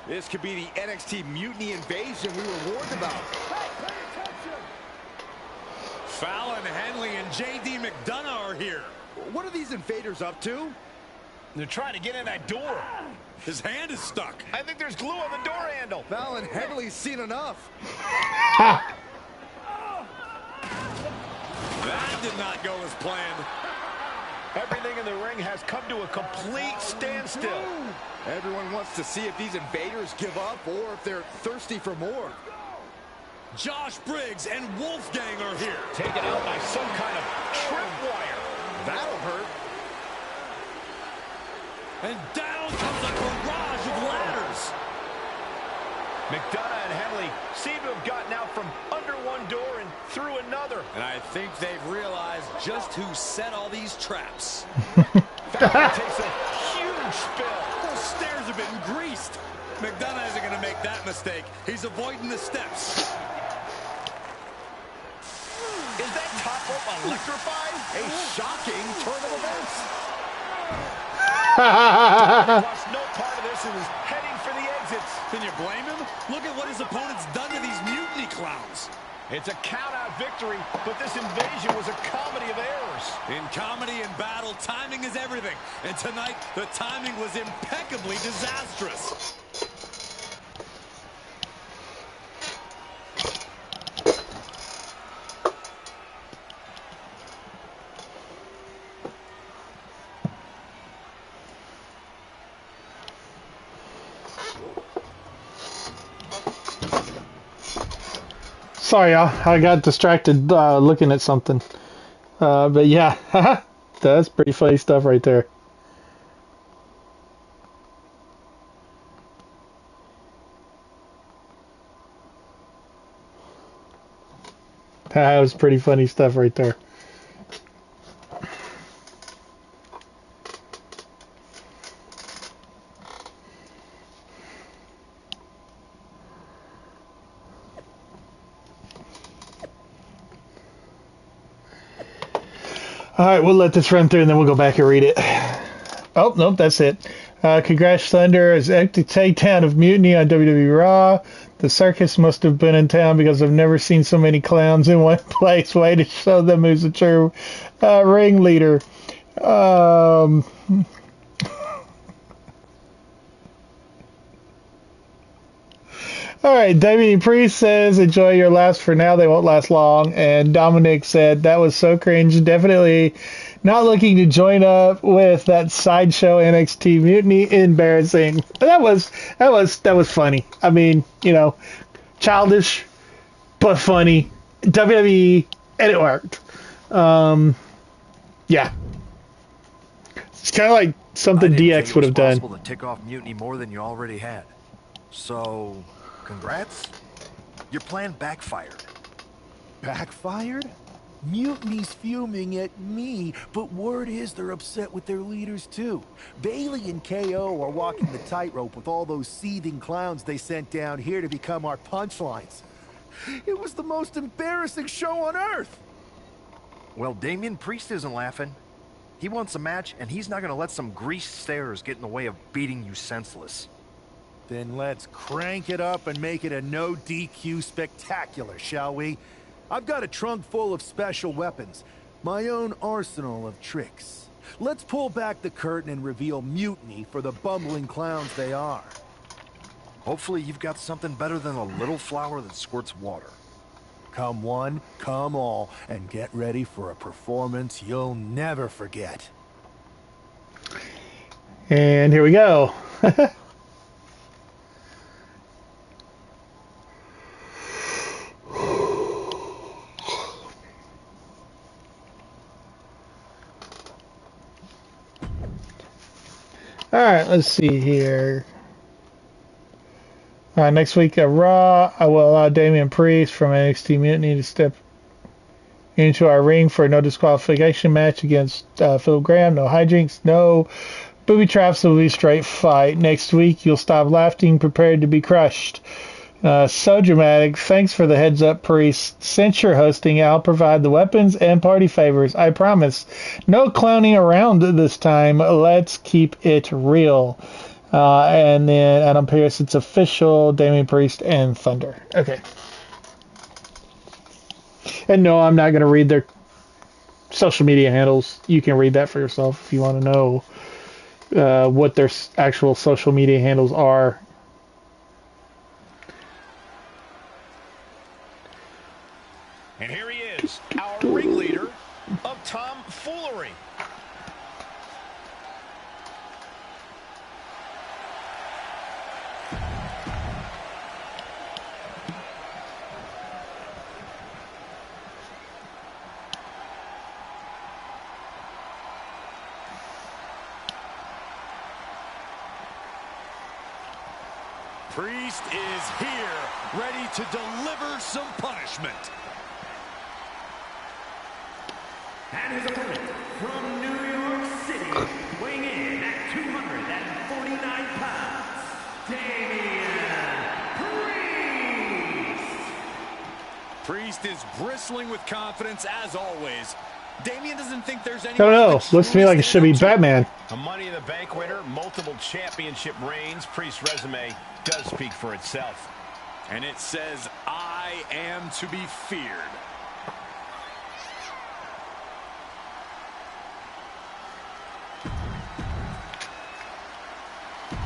This could be the NXT Mutiny Invasion we were warned about. Hey, pay attention! Fallon Henley and J.D. McDonough are here. What are these invaders up to? They're trying to get in that door. His hand is stuck. I think there's glue on the door handle. Fallon Henley's seen enough. That did not go as planned. Everything in the ring has come to a complete standstill. Everyone wants to see if these invaders give up or if they're thirsty for more. Josh Briggs and Wolfgang are here. Taken out by some kind of tripwire. That'll hurt. And down comes a barrage of ladders. McDonough and Henley seem to have gotten out from under one door and through another. And I think they've realized just who set all these traps. Fallon takes a huge spill. Those stairs have been greased. McDonough isn't going to make that mistake. He's avoiding the steps. Is that top rope electrified? A shocking turn of events. Lost no part of this and was heading for the exits. Can you blame him? Look at what his opponent's done to these mutiny clowns. It's a count-out victory, but this invasion was a comedy of errors. In comedy and battle, timing is everything. And tonight, the timing was impeccably disastrous. Sorry, y'all. I got distracted looking at something. But yeah, that's pretty funny stuff right there. That was pretty funny stuff right there. All right, we'll let this run through and then we'll go back and read it. Oh, nope, that's it. Congrats, Thunder, as empty takedown of Mutiny on WWE Raw. The circus must have been in town because I've never seen so many clowns in one place. Way to show them who's a true ringleader. All right, Damien Priest says, enjoy your laughs for now. They won't last long. And Dominic said, that was so cringe. Definitely not looking to join up with that sideshow NXT Mutiny. Embarrassing. That was funny. I mean, you know, childish, but funny. WWE, and it worked. Yeah. It's kind of like something DX would have done. It's possible to tick off Mutiny more than you already had. So... congrats. Your plan backfired. Backfired? Mutiny's fuming at me, but word is they're upset with their leaders too. Bailey and KO are walking the tightrope with all those seething clowns they sent down here to become our punchlines. It was the most embarrassing show on earth. Well, Damien Priest isn't laughing. He wants a match, and he's not going to let some greased stairs get in the way of beating you senseless. Then let's crank it up and make it a no DQ spectacular, shall we? I've got a trunk full of special weapons, my own arsenal of tricks. Let's pull back the curtain and reveal mutiny for the bumbling clowns they are. Hopefully you've got something better than a little flower that squirts water. Come one, come all, and get ready for a performance you'll never forget. And here we go. All right, let's see here. Next week at Raw, I will allow Damian Priest from NXT Mutiny to step into our ring for a no disqualification match against Phil Graham. No hijinks, no booby traps, will be straight fight. Next week, you'll stop laughing, prepared to be crushed. So dramatic. Thanks for the heads up, Priest. Since you're hosting, I'll provide the weapons and party favors. I promise. No clowning around this time. Let's keep it real. And then Adam Pearce, it's official. Damian Priest and Thunder. Okay. And no, I'm not going to read their social media handles. You can read that for yourself if you want to know what their actual social media handles are. And here he is, our ringleader of tomfoolery. Priest is here, ready to deliver some punishment. And his opponent from New York City, weighing in at 249 pounds, Damian Priest. Priest is bristling with confidence as always. Damian doesn't think there's any. I don't know. Looks to me like it should be Batman. A Money in the Bank winner, multiple championship reigns. Priest's resume does speak for itself. And it says, I am to be feared.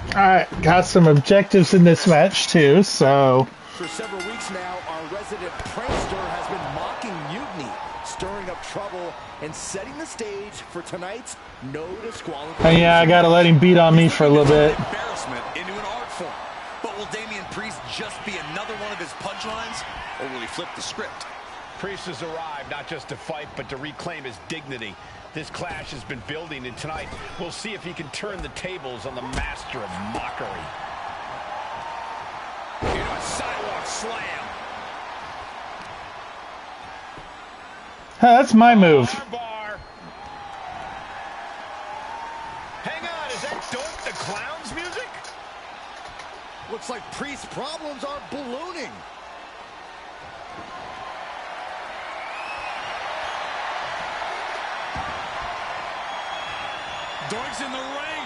Alright, got some objectives in this match too, so... For several weeks now, our resident prankster has been mocking Mutiny, stirring up trouble, and setting the stage for tonight's no disqualification. And yeah, I gotta let him beat on me for a little bit. Embarrassment into an art form. But will Damian Priest just be another one of his punchlines, or will he flip the script? Priest has arrived not just to fight, but to reclaim his dignity. This clash has been building, and tonight we'll see if he can turn the tables on the master of mockery. Into a sidewalk slam. That's my move. Bar. Hang on, is that Doink the Clown's music? Looks like Priest's problems are ballooning. Doink's in the ring.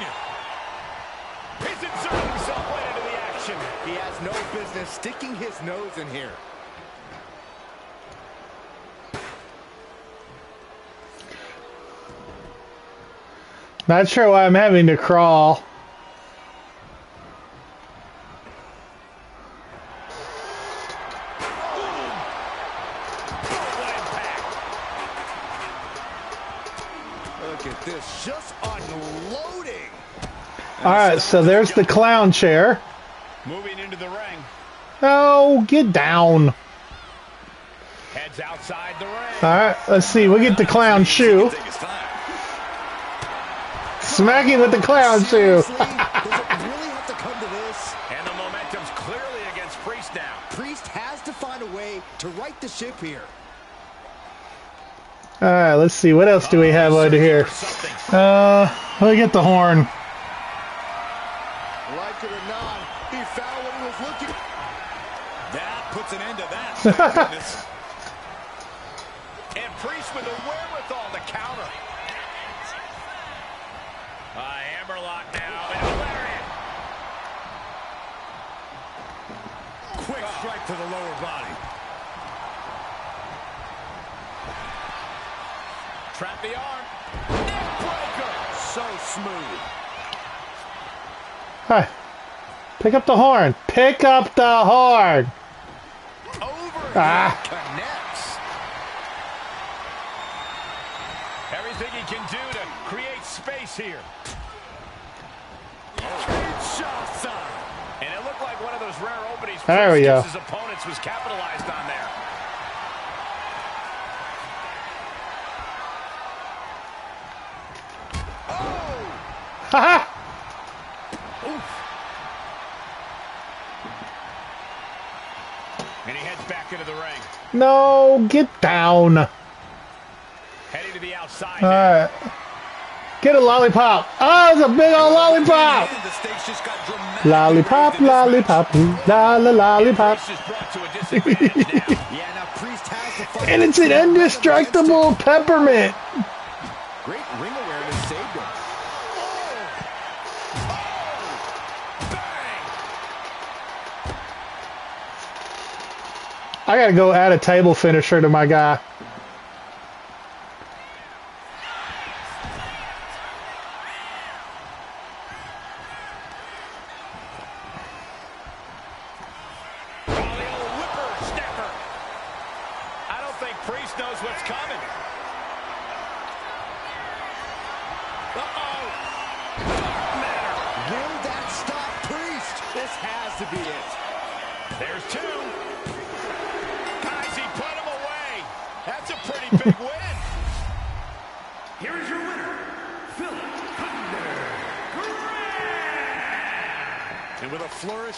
He's inserting himself right into the action. He has no business sticking his nose in here. Not sure why I'm having to crawl. Look at this, just unloading. Alright, so there's the clown chair. Moving into the ring. Oh, get down. Heads outside the ring. Alright, let's see. We'll get the clown shoe. Smack him with the clown shoe. Seriously? Does it really have to come to this? And the momentum's clearly against Priest now. Priest has to find a way to right the ship here. Alright, let's see. What else do we have under here? Let me get the horn. Like it or not, he found what he was looking. That puts an end to that. Thank goodness. And Priest with the wherewithal to counter. Hammerlock now. And a lariat. quick strike to the lower body. Trap the arm. Neck breaker. So smooth. Hi. Pick up the horn. Pick up the horn. Overhead connects. Everything he can do to create space here. And it looked like one of those rare openings there we go. his opponents was capitalized on there. Haha! And he heads back into the ring. No, get down. Heading to the outside. All right. Get a lollipop. Oh, it's a big old lollipop. The stakes just got dramatic. Lollipop, lollipop, la la lollipop. And it's an indestructible peppermint. Great ring awareness saved him. I gotta go add a table finisher to my guy.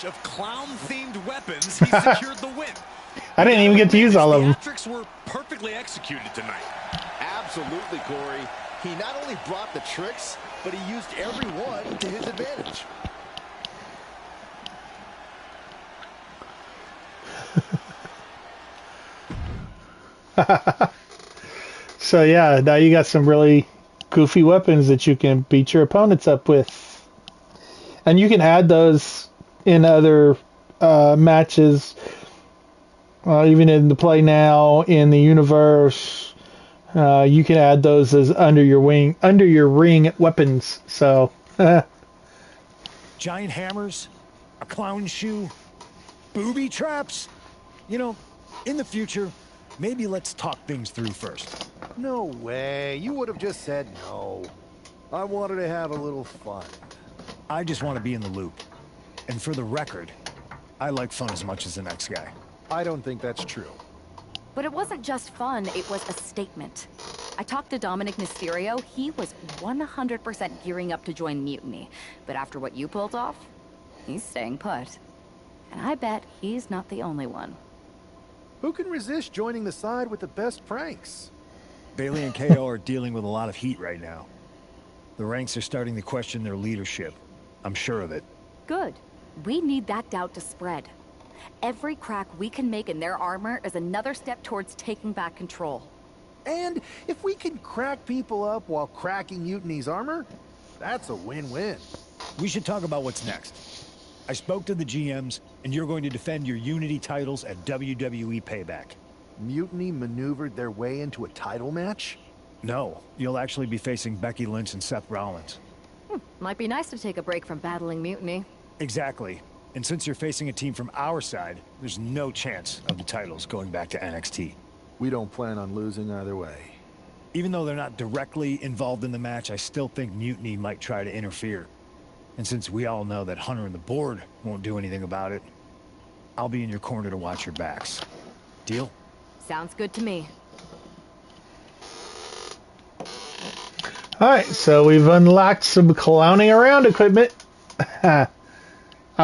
Of clown-themed weapons, he secured the win. I didn't even get to use all of them. The theatrics were perfectly executed tonight. Absolutely, Corey. He not only brought the tricks, but he used every one to his advantage. So yeah, now you got some really goofy weapons that you can beat your opponents up with. And you can add those in other matches, even in the Play Now, in the universe. You can add those as under your ring weapons. So giant hammers, a clown shoe, booby traps. You know, in the future, maybe let's talk things through first. No way. You would have just said no. I wanted to have a little fun. I just want to be in the loop. And for the record, I like fun as much as the next guy. I don't think that's true. But it wasn't just fun, it was a statement. I talked to Dominic Mysterio, he was 100% gearing up to join Mutiny. But after what you pulled off, he's staying put. And I bet he's not the only one. Who can resist joining the side with the best pranks? Bailey and KO are dealing with a lot of heat right now. The ranks are starting to question their leadership. I'm sure of it. Good. We need that doubt to spread. Every crack we can make in their armor is another step towards taking back control. And if we can crack people up while cracking Mutiny's armor, that's a win-win. We should talk about what's next. I spoke to the GMs, and you're going to defend your Unity titles at WWE Payback. Mutiny maneuvered their way into a title match? No, you'll actually be facing Becky Lynch and Seth Rollins. Might be nice to take a break from battling Mutiny. Exactly. And since you're facing a team from our side, there's no chance of the titles going back to NXT. We don't plan on losing either way. Even though they're not directly involved in the match, I still think Mutiny might try to interfere. And since we all know that Hunter and the board won't do anything about it, I'll be in your corner to watch your backs. Deal? Sounds good to me. alright, so we've unlocked some clowning around equipment. I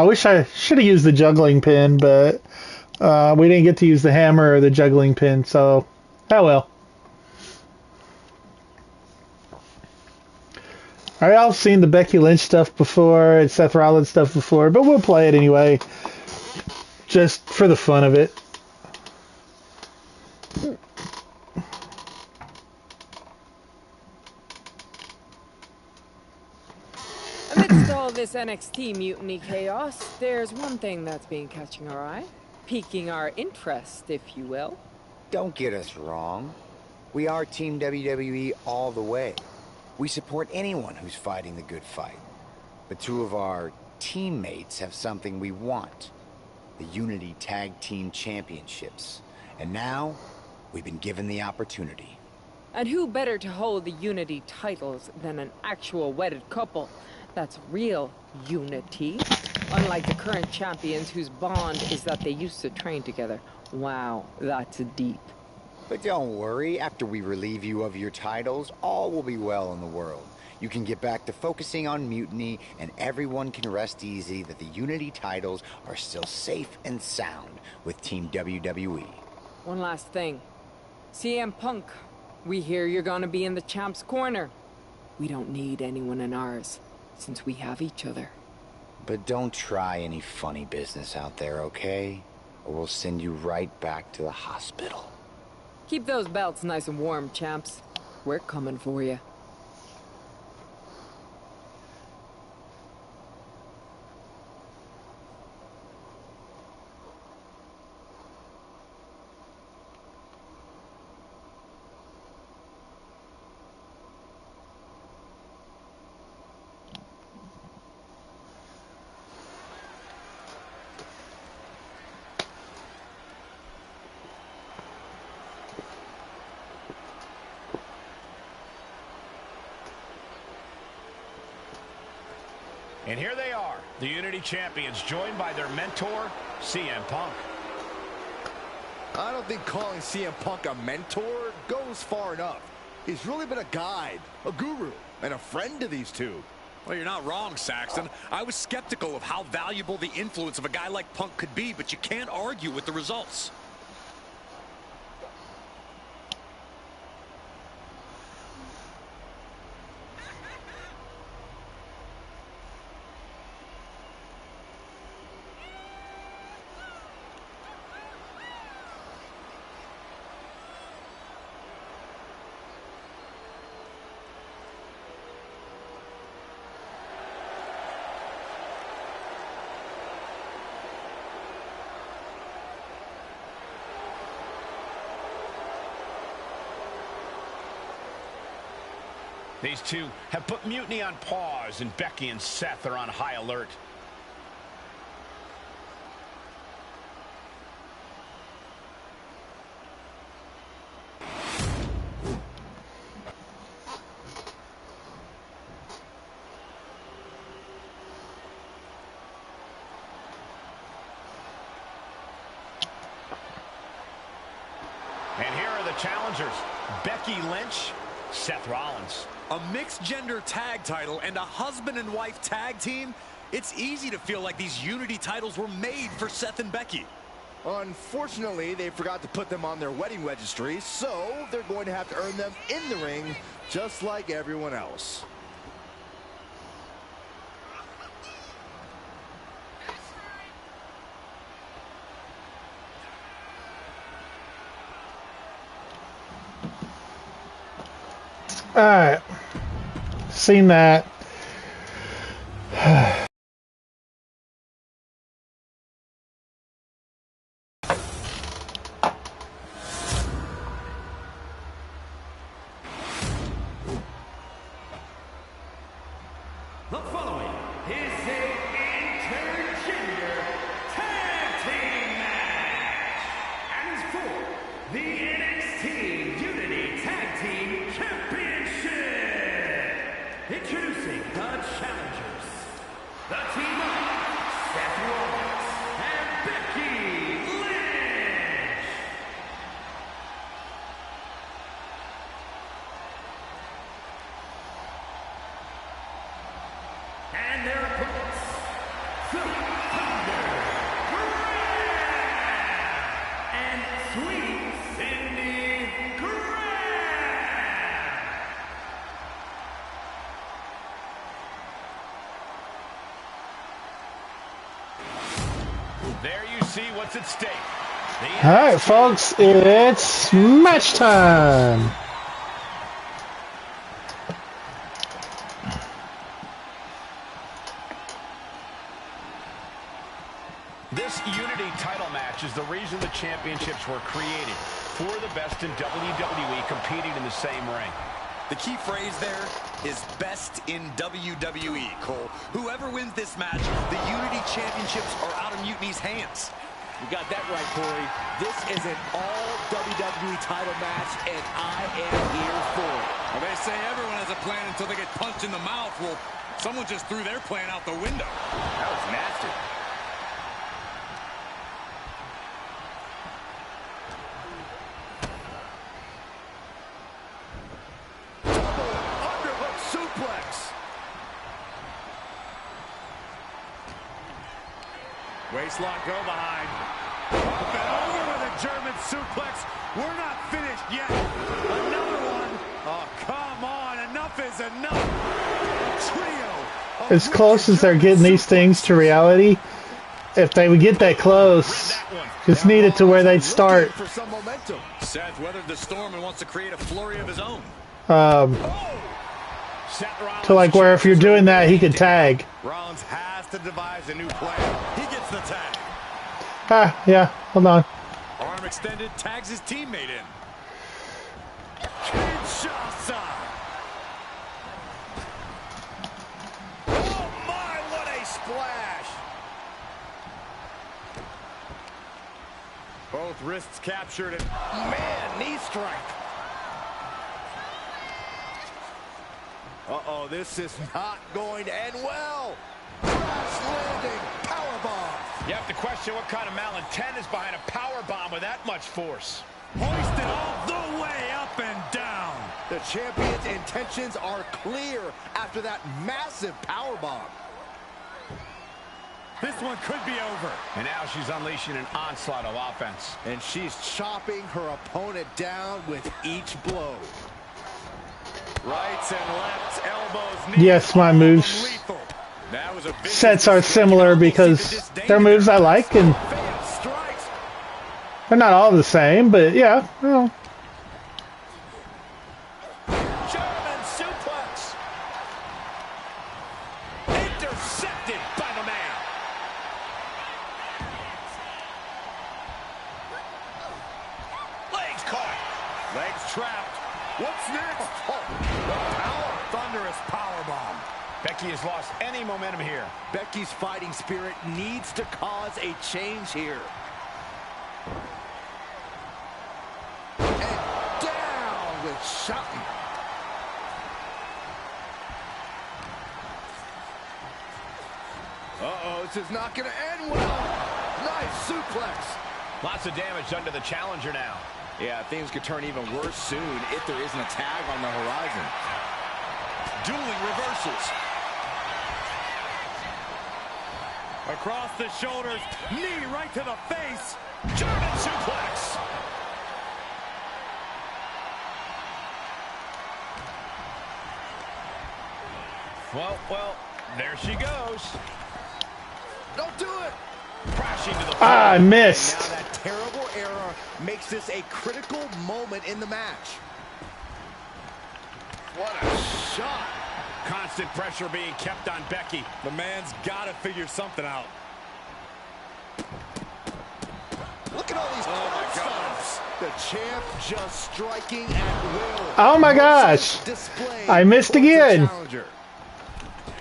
wish I should have used the juggling pin, but we didn't get to use the hammer or the juggling pin, so oh well. Alright, I've seen the Becky Lynch stuff before and Seth Rollins stuff before, but we'll play it anyway, just for the fun of it. Amidst all this NXT mutiny chaos, there's one thing that's been catching our eye. piquing our interest, if you will. Don't get us wrong. We are Team WWE all the way. We support anyone who's fighting the good fight. But two of our teammates have something we want. The Unity Tag Team Championships. And now, we've been given the opportunity. And who better to hold the Unity titles than an actual wedded couple? That's real unity. Unlike the current champions whose bond is that they used to train together. Wow, that's deep. But don't worry, after we relieve you of your titles, all will be well in the world. You can get back to focusing on Mutiny, and everyone can rest easy that the Unity titles are still safe and sound with Team WWE. One last thing. CM Punk, we hear you're gonna be in the champ's corner. We don't need anyone in ours, since we have each other. But don't try any funny business out there, okay? Or we'll send you right back to the hospital. Keep those belts nice and warm, champs. We're coming for you. And here they are, the Unity Champions, joined by their mentor, CM Punk. I don't think calling CM Punk a mentor goes far enough. He's really been a guide, a guru, and a friend to these two. Well, you're not wrong, Saxton. I was skeptical of how valuable the influence of a guy like Punk could be, but you can't argue with the results. These two have put Mutiny on pause, and Becky and Seth are on high alert. And here are the challengers, Becky Lynch, Seth Rollins. A mixed-gender tag title and a husband and wife tag team? It's easy to feel like these Unity titles were made for Seth and Becky. Unfortunately, they forgot to put them on their wedding registry, so they're going to have to earn them in the ring, just like everyone else. All right, seen that. The following is an intergender tag team match and is for the NXT Unity Tag Team Championship. Introducing the challengers, the team of Seth Rollins and Becky Lynch. And their opponents, the Thunder Graham and Sweet Cindy Graham. There you see what's at stake. All right, folks, it's match time. This Unity title match is the reason the championships were created. For the best in WWE competing in the same ring. The key phrase there is best in WWE, Cole. Whoever wins this match, the Unity Championships are out of Mutiny's hands. You got that right, Corey. This is an all-WWE title match, and I am here for it. Well, they say everyone has a plan until they get punched in the mouth. Well, someone just threw their plan out the window. That was nasty. Waistlock go behind. Up and over with a German suplex. We're not finished yet. Another one. Oh, come on. Enough is enough. Trio. As close as they're getting these things to reality, if they would get that close, just need it to where they'd start. For some momentum. Seth weathered the storm and wants to create a flurry of his own. To like where if you're doing that, he could tag. Rollins has to devise a new plan. He gets the tag. Ah, yeah, hold on. Arm extended, tags his teammate in. Kinshasa. Oh my, what a splash. Both wrists captured and man, knee strike. Uh-oh, this is not going to end well. Crash landing, powerbomb. You have to question what kind of malintent is behind a powerbomb with that much force. Hoisted all the way up and down. The champion's intentions are clear after that massive powerbomb. This one could be over. And now she's unleashing an onslaught of offense. And she's chopping her opponent down with each blow. Rights and lefts, elbows, knees. Yes, my moves sets are similar because they're moves I like, and they're not all the same, but yeah. Well. German suplex. Intercepted by the man. Legs caught. Legs trapped. What's next? Thunderous powerbomb. Becky has lost any momentum here. Becky's fighting spirit needs to cause a change here. And down with shouting. Uh-oh, this is not going to end well. Nice suplex. Lots of damage done to the challenger now. Yeah, things could turn even worse soon if there isn't a tag on the horizon. Dueling reversals. Across the shoulders, knee right to the face. German suplex. Well, there she goes. Don't do it. Crashing to the floor. Ah, I missed. Now that terrible error makes this a critical moment in the match. What a shot. Constant pressure being kept on Becky. The man's got to figure something out. Look at all these stops. The champ just striking at will. Oh my gosh. I missed again.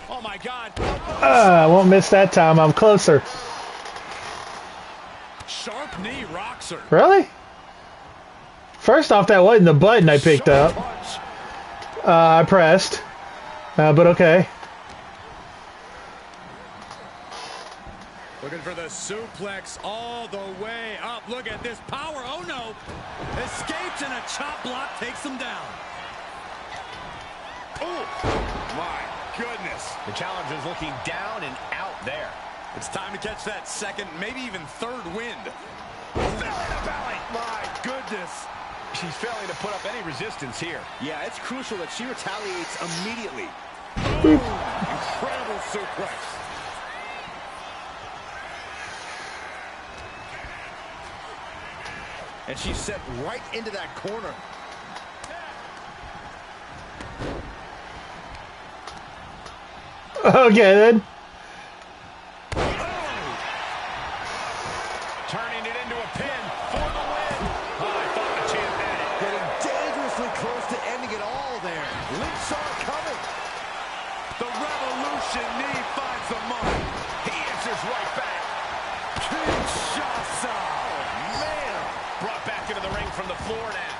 Oh my God. I won't miss that time. I'm closer. Sharp knee rocks her. Really? First off, that wasn't the button I picked up. I pressed. But okay. Looking for the suplex all the way up. Look at this power. Oh no. Escapes and a chop block takes him down. Oh my goodness. The challenger's looking down and out there. It's time to catch that second, maybe even third wind. Belly to belly. My goodness. She's failing to put up any resistance here. Yeah, it's crucial that she retaliates immediately. Incredible suplex. And she's set right into that corner. Okay then. Turning it into a pin for the win. Oh, I thought the champ had it. Getting dangerously close to ending it all there. Lynch saw it coming. The Revolution knee finds the mark. He answers right back. Kinshasa. Oh, man. Brought back into the ring from the floor now.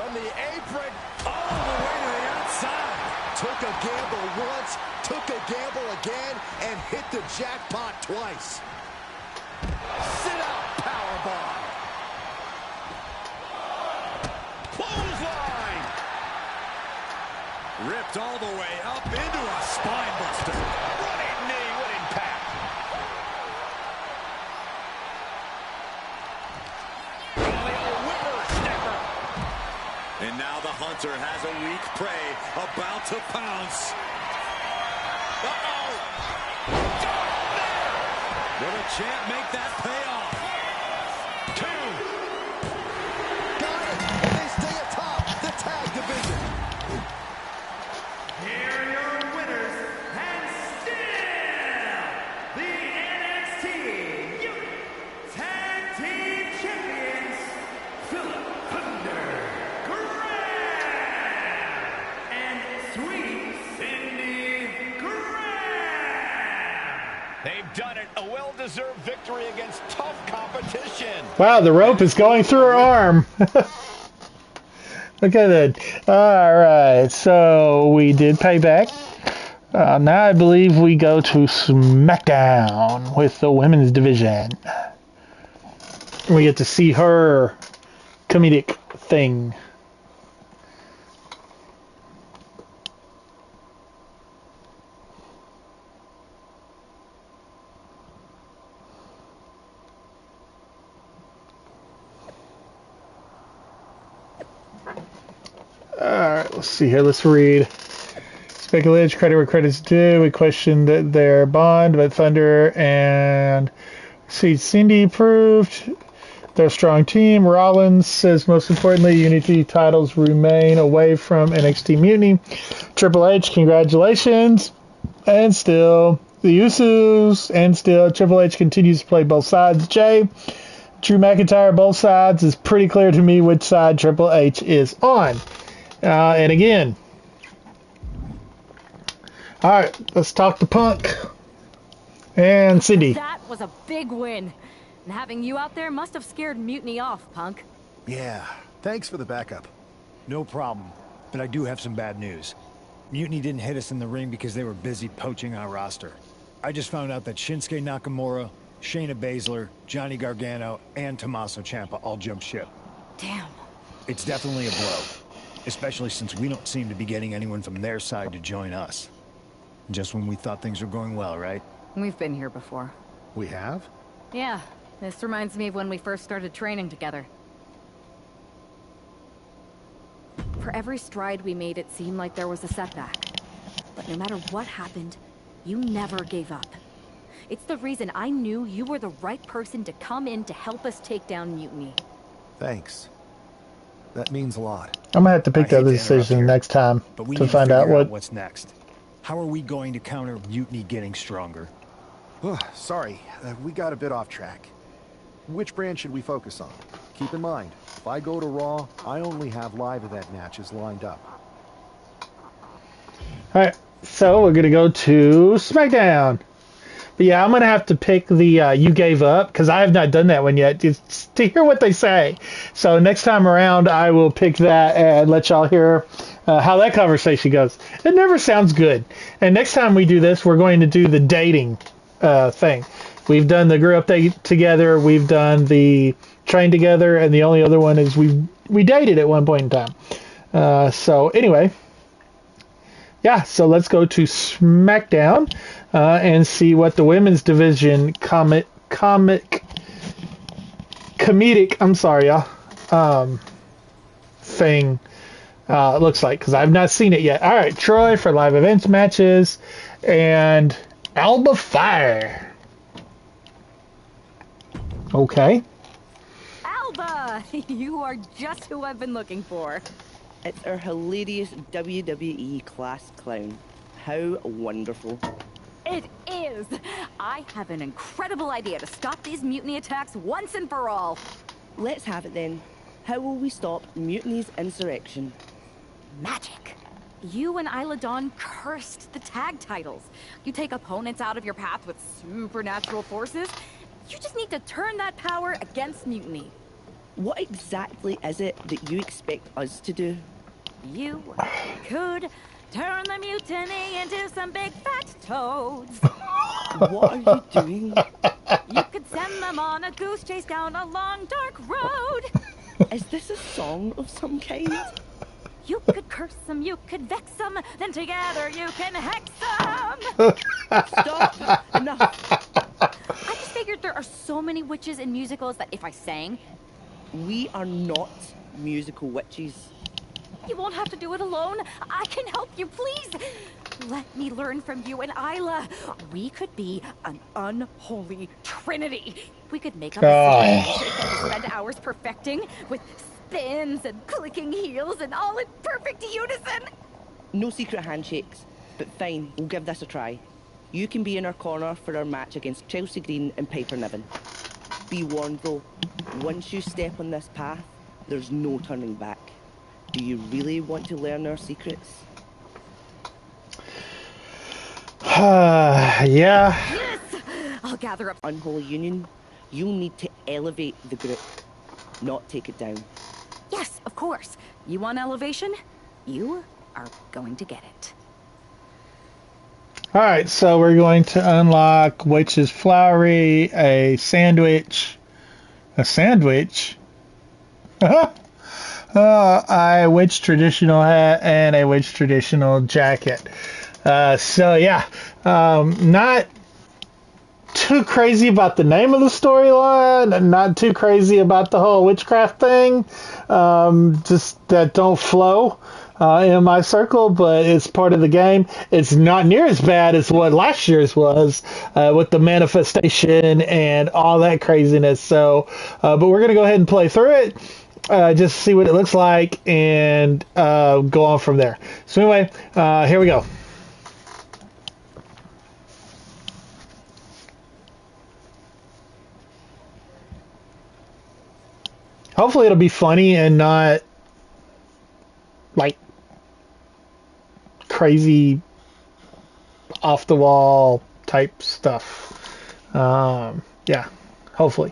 On the apron, all the way to the outside. Took a gamble once, took a gamble again, and hit the jackpot twice. Sit out powerbomb. Clothesline. Ripped all the way up into a spine buster. Running knee, what impact. Whippersnapper. And now the hunter has a weak prey about to pounce. Uh-oh. Will the champ make that pay off? 2. Got it. And they stay atop the tag division. Here are your winners, and still the NXT Tag Team Champions, Philip Thunder Graham and Sweet Cindy Graham. They've done it. A well-deserved victory against tough competition. Wow, the rope is going through her arm. Look at that. All right, so we did payback. Now I believe we go to SmackDown with the women's division. We get to see her comedic thing. Alright, let's see here. Let's read. Speculation, credit where credit's due. We questioned their bond, but Thunder and Cindy proved they're a strong team. Rollins says most importantly, Unity titles remain away from NXT Mutiny. Triple H, congratulations. And still, the Usos, and still, Triple H continues to play both sides. Jay, Drew McIntyre, both sides. It's pretty clear to me which side Triple H is on. And again, all right, let's talk to Punk and Cindy. That was a big win. And having you out there must have scared Mutiny off, Punk. Yeah, thanks for the backup. No problem. But I do have some bad news. Mutiny didn't hit us in the ring because they were busy poaching our roster. I just found out that Shinsuke Nakamura, Shayna Baszler, Johnny Gargano, and Tommaso Ciampa all jumped ship. Damn. It's definitely a blow. Especially since we don't seem to be getting anyone from their side to join us. Just when we thought things were going well, right? We've been here before. We have? Yeah, this reminds me of when we first started training together. For every stride we made, it seemed like there was a setback. But no matter what happened, you never gave up. It's the reason I knew you were the right person to come in to help us take down Mutiny. Thanks. That means a lot. I'm gonna have to pick the other decision next time to find out what's next. How are we going to counter Mutiny getting stronger? Sorry, we got a bit off track. Which brand should we focus on? Keep in mind, if I go to Raw, I only have live event matches lined up. Alright, so we're gonna go to SmackDown. But yeah, I'm gonna have to pick the You Gave Up, because I have not done that one yet, just to hear what they say. So next time around, I will pick that and let y'all hear how that conversation goes. It never sounds good. And next time we do this, we're going to do the dating thing. We've done the grew up together, we've done the train together, and the only other one is we dated at one point in time. So anyway, yeah, so let's go to SmackDown and see what the women's division comedic, I'm sorry, y'all, thing looks like, because I've not seen it yet. All right, Troy for live events matches, and Alba Fire. Okay. Alba! You are just who I've been looking for. It's our hilarious WWE class clown. How wonderful. It is. is. I have an incredible idea to stop these mutiny attacks once and for all. Let's have it then. How will we stop Mutiny's insurrection? Magic. You and Isla Dawn cursed the tag titles. You take opponents out of your path with supernatural forces. You just need to turn that power against Mutiny. What exactly is it that you expect us to do? You could turn the mutiny into some big fat toads. What are you doing? You could send them on a goose chase down a long, dark road. Is this a song of some kind? You could curse them, you could vex them, then together you can hex them. Stop! Enough! I just figured there are so many witches in musicals that if I sang... We are not musical witches. You won't have to do it alone. I can help you, please. Let me learn from you and Isla. We could be an unholy trinity. We could make up a secret that we spend hours perfecting with spins and clicking heels and all in perfect unison. No secret handshakes, but fine, we'll give this a try. You can be in our corner for our match against Chelsea Green and Piper Niven. Be warned though, once you step on this path, there's no turning back. Do you really want to learn our secrets? Yeah. Yes! I'll gather up... Unholy Union, you'll need to elevate the group, not take it down. Yes, of course. You want elevation? You are going to get it. All right, so we're going to unlock Witch's Flowery, a sandwich, a witch traditional hat, and a witch traditional jacket. So yeah, not too crazy about the name of the storyline, and not too crazy about the whole witchcraft thing. Just that don't flow in my circle, but it's part of the game. It's not near as bad as what last year's was with the manifestation and all that craziness. So, but we're gonna go ahead and play through it. Just see what it looks like and go on from there. So anyway, here we go. Hopefully it'll be funny and not like crazy off the wall type stuff. Yeah, hopefully.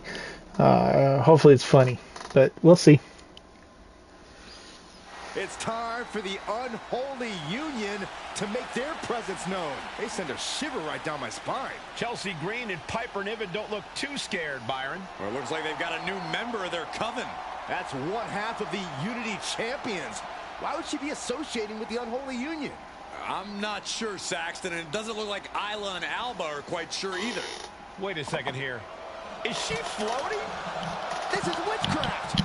Hopefully it's funny, but we'll see. It's time for the unholy union to make their presence known. They send a shiver right down my spine. Chelsea Green and Piper Niven don't look too scared, Byron. Well, it looks like they've got a new member of their coven. That's one half of the Unity champions. Why would she be associating with the unholy union? I'm not sure, Saxton, and it doesn't look like Isla and Alba are quite sure either. Wait a second here. Is she floating? This is witchcraft.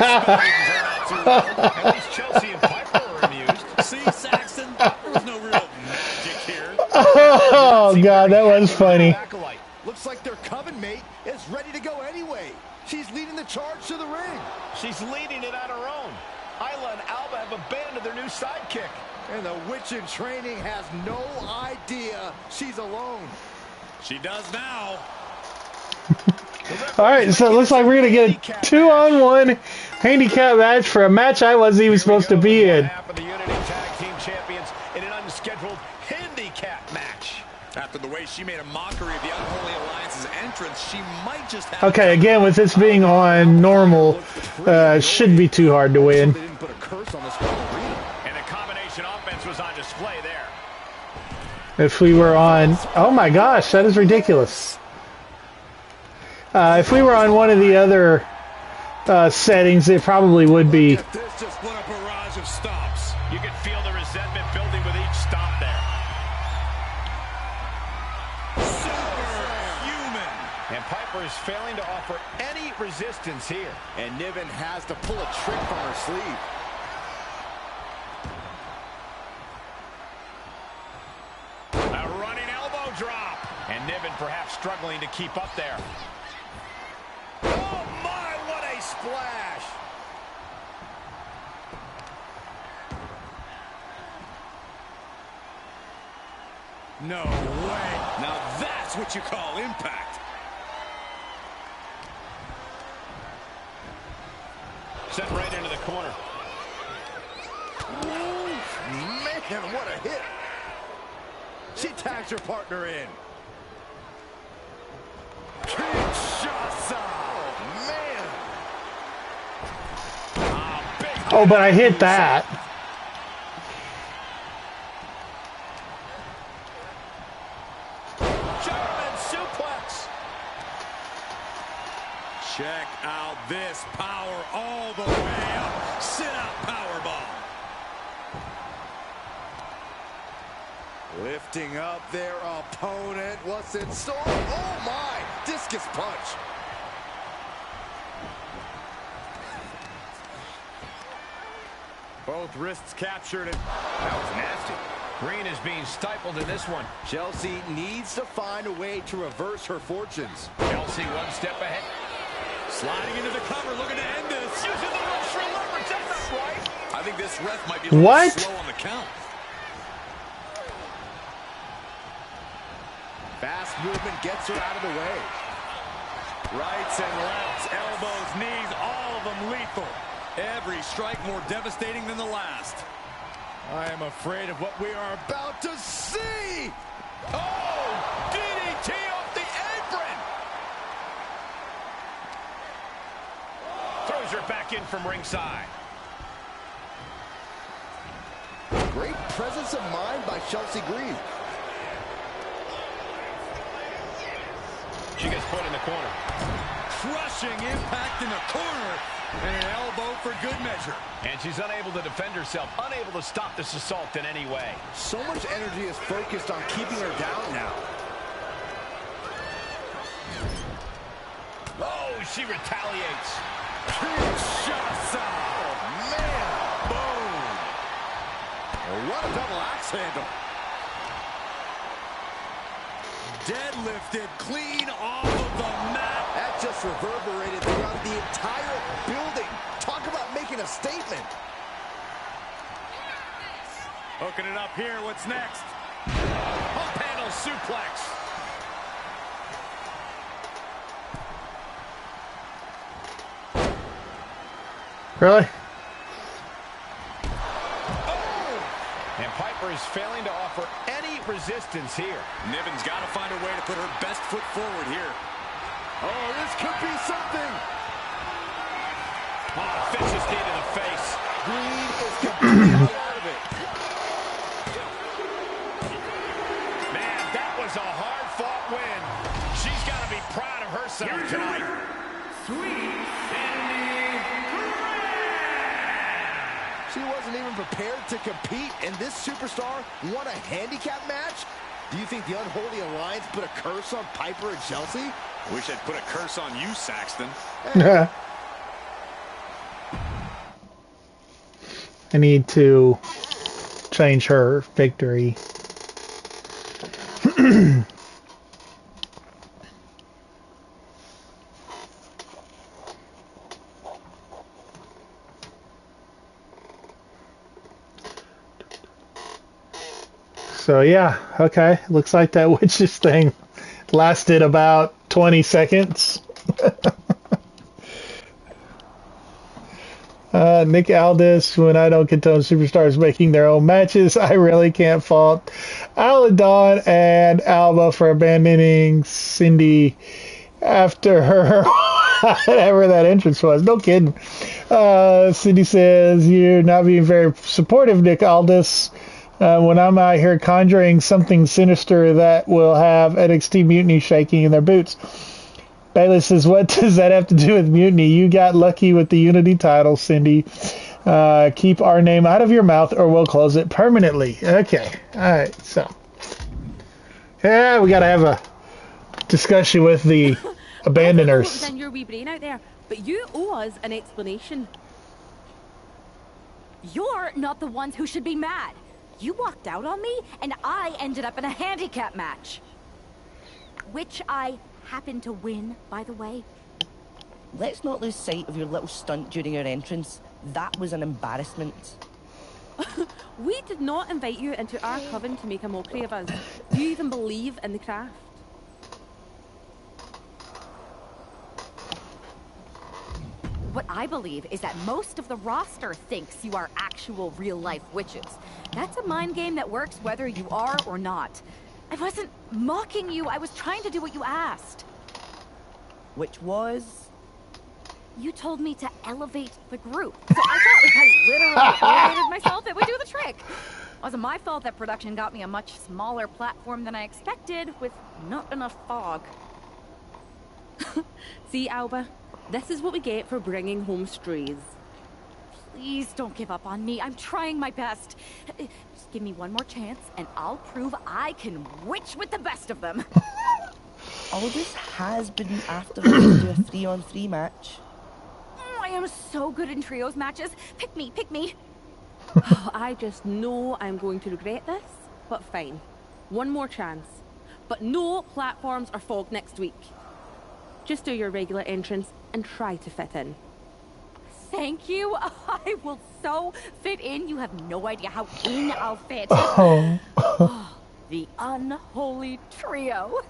At least Chelsea and Piper were amused. See, Saxton, there was no real magic here. Oh God, that was funny. Looks like their coven mate is ready to go anyway. She's leading the charge to the ring. She's leading it on her own. Isla and Alba have abandoned their new sidekick. And the witch in training has no idea she's alone. She does now. All right, so it looks like we're gonna get a 2-on-1 handicap match for a match I wasn't even supposed to be in. Half of the Unity Tag Team Champions in an unscheduled handicap match. After the way she made a mockery of the Unholy Alliance's entrance, she might just have... Okay, again, with this being on normal, shouldn't be too hard to win. They didn't put a curse on this whole arena. And the combination offense was on display there. If we were on... Oh my gosh, that is ridiculous. If we were on one of the other settings, it probably would be... This just put a barrage of stomps. You could feel the resentment building with each stomp there. Superhuman. And Piper is failing to offer any resistance here. And Niven has to pull a trick from her sleeve. A running elbow drop. And Niven perhaps struggling to keep up there. Oh my, what a splash! No way. Now that's what you call impact. Sent right into the corner. Man, what a hit. She tags her partner in. Kinshasa. Oh, man. Oh, but I hit that. German suplex. Check out this power all the way up. Sit out powerbomb. Lifting up their opponent. What's in store? Oh, my. Discus punch. Both wrists captured and that was nasty. Green is being stifled in this one. Chelsea needs to find a way to reverse her fortunes. Chelsea one step ahead. Sliding into the cover, looking to end this. Using the ropes for leverage. That's not right. I think this ref might be a little slow on the count. Fast movement gets her out of the way. Rights and lefts, elbows, knees, all of them lethal. Every strike more devastating than the last. I am afraid of what we are about to see. Oh! DDT off the apron! Throws her back in from ringside. Great presence of mind by Chelsea Green. She gets put in the corner. Crushing impact in the corner. And an elbow for good measure. And she's unable to defend herself, unable to stop this assault in any way. So much energy is focused on keeping her down now. Oh, she retaliates. Kinshasa. Oh, man. Boom. What a double axe handle. Deadlifted clean off of the mat. That just reverberated throughout the entire building. Talk about making a statement. Hooking it up here. What's next? Pump handle suplex. Really? And Piper is failing to offer any resistance here. Niven's got to find a way to put her best foot forward here. Oh, this could be something. Oh, vicious knee to the face. Green is completely out of it. Man, that was a hard-fought win. She's got to be proud of herself tonight. She wasn't even prepared to compete, and this superstar won a handicap match? Do you think the Unholy Alliance put a curse on Piper and Chelsea? Wish I'd put a curse on you, Saxton. I need to change her victory. So yeah, okay. Looks like that witch's thing lasted about 20 seconds. Nick Aldis, when I don't condone superstars making their own matches, I really can't fault Aladon and Alba for abandoning Cindy after her whatever that entrance was. No kidding. Cindy says, you're not being very supportive, Nick Aldis. When I'm out here conjuring something sinister that will have NXT Mutiny shaking in their boots. Bayless says, what does that have to do with Mutiny? You got lucky with the Unity title, Cindy. Keep our name out of your mouth or we'll close it permanently. Okay. All right. So, yeah, we got to have a discussion with the abandoners. In your wee brain out there, but you owe us an explanation. You're not the ones who should be mad. You walked out on me, and I ended up in a handicap match. Which I happened to win, by the way. Let's not lose sight of your little stunt during your entrance. That was an embarrassment. We did not invite you into our coven to make a mockery of us. Do you even believe in the craft? What I believe is that most of the roster thinks you are actual real-life witches. That's a mind game that works whether you are or not. I wasn't mocking you. I was trying to do what you asked. Which was? You told me to elevate the group. So I thought if I literally elevated myself, it would do the trick. It wasn't my fault that production got me a much smaller platform than I expected with not enough fog. See, Alba? This is what we get for bringing home strays. Please don't give up on me. I'm trying my best. Just give me one more chance, and I'll prove I can witch with the best of them. Aldous has been after us to do a 3-on-3 match. I am so good in trios matches. Pick me, pick me. Oh, I just know I'm going to regret this, but fine. One more chance. But no platforms or fog next week. Just do your regular entrance and try to fit in. Thank you. I will so fit in. You have no idea how in I'll fit. Oh, the unholy trio.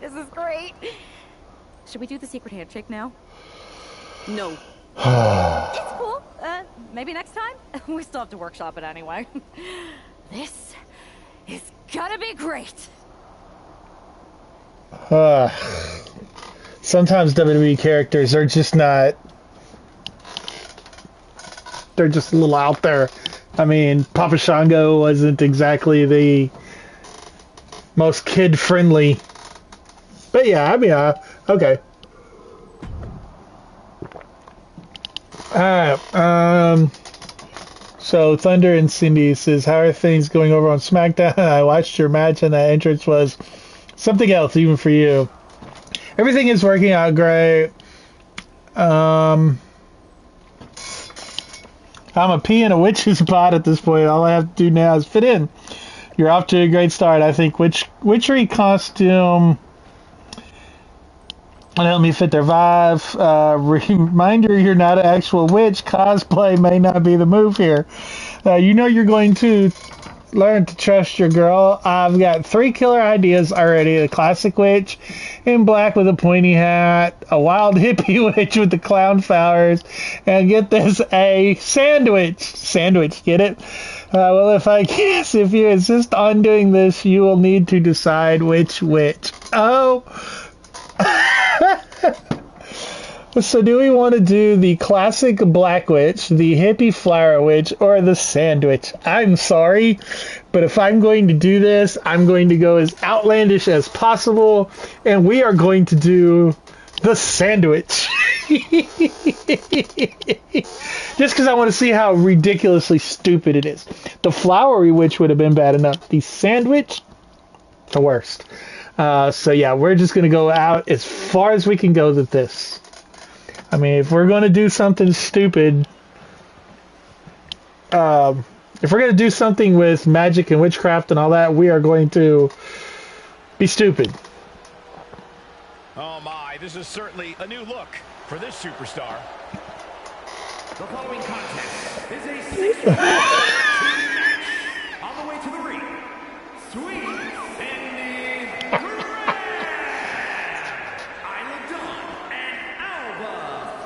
This is great. Should we do the secret handshake now? No. It's cool. Maybe next time? We still have to workshop it anyway. This is gonna be great. Sometimes WWE characters are just not... They're just a little out there. I mean, Papa Shango wasn't exactly the most kid-friendly. But yeah, I mean, okay. Alright, so Thunder and Cindy says, how are things going over on SmackDown? I watched your match and that entrance was something else, even for you. Everything is working out great. I'm a pea in a witch's pot at this point. All I have to do now is fit in. You're off to a great start. I think witchery costume and help me fit their vibe. Reminder, you're not an actual witch. Cosplay may not be the move here. You know you're going to learn to trust your girl. I've got 3 killer ideas already. The classic witch in black with a pointy hat, a wild hippie witch with the clown flowers, and get this, a sandwich. Sandwich, get it? Well, if you insist on doing this, you will need to decide which witch. Oh. So do we want to do the classic black witch, the hippie flower witch, or the sandwich? I'm sorry, but if I'm going to do this, I'm going to go as outlandish as possible, and we are going to do the sandwich. Just because I want to see how ridiculously stupid it is. The flowery witch would have been bad enough. The sandwich, the worst. So yeah, we're just going to go out as far as we can go with this. I mean, if we're going to do something stupid, if we're going to do something with magic and witchcraft and all that, we are going to be stupid. Oh my, this is certainly a new look for this superstar. The following contest is a 6-man match. On the way to the ring, Sweet Cindy Grant, Isla Dawn, and Alba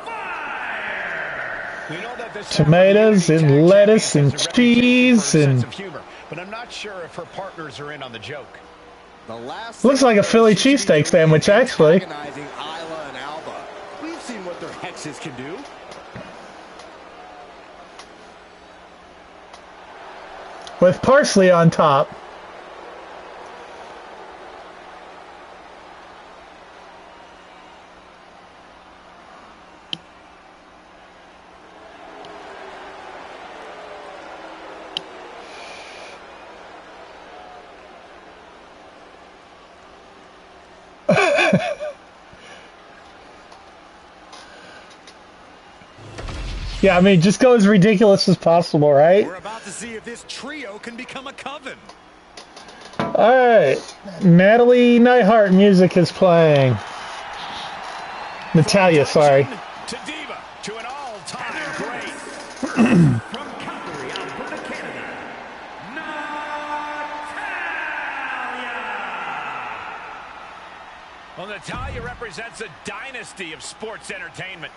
Fire. We know that this Tomatoes and lettuce and cheese and... but I'm not sure if her partners are in on the joke. The last Looks like a Philly cheesesteak sandwich, actually. Isla and Alba. We've seen what their hexes can do. With parsley on top. Yeah, I mean, just go as ridiculous as possible, right? We're about to see if this trio can become a coven. Alright, Natalie Neihart music is playing. Natalia, sorry. To Diva, to an all-time great. From Calgary, Alberta, Canada, Natalia. Well, Natalya represents a dynasty of sports entertainment.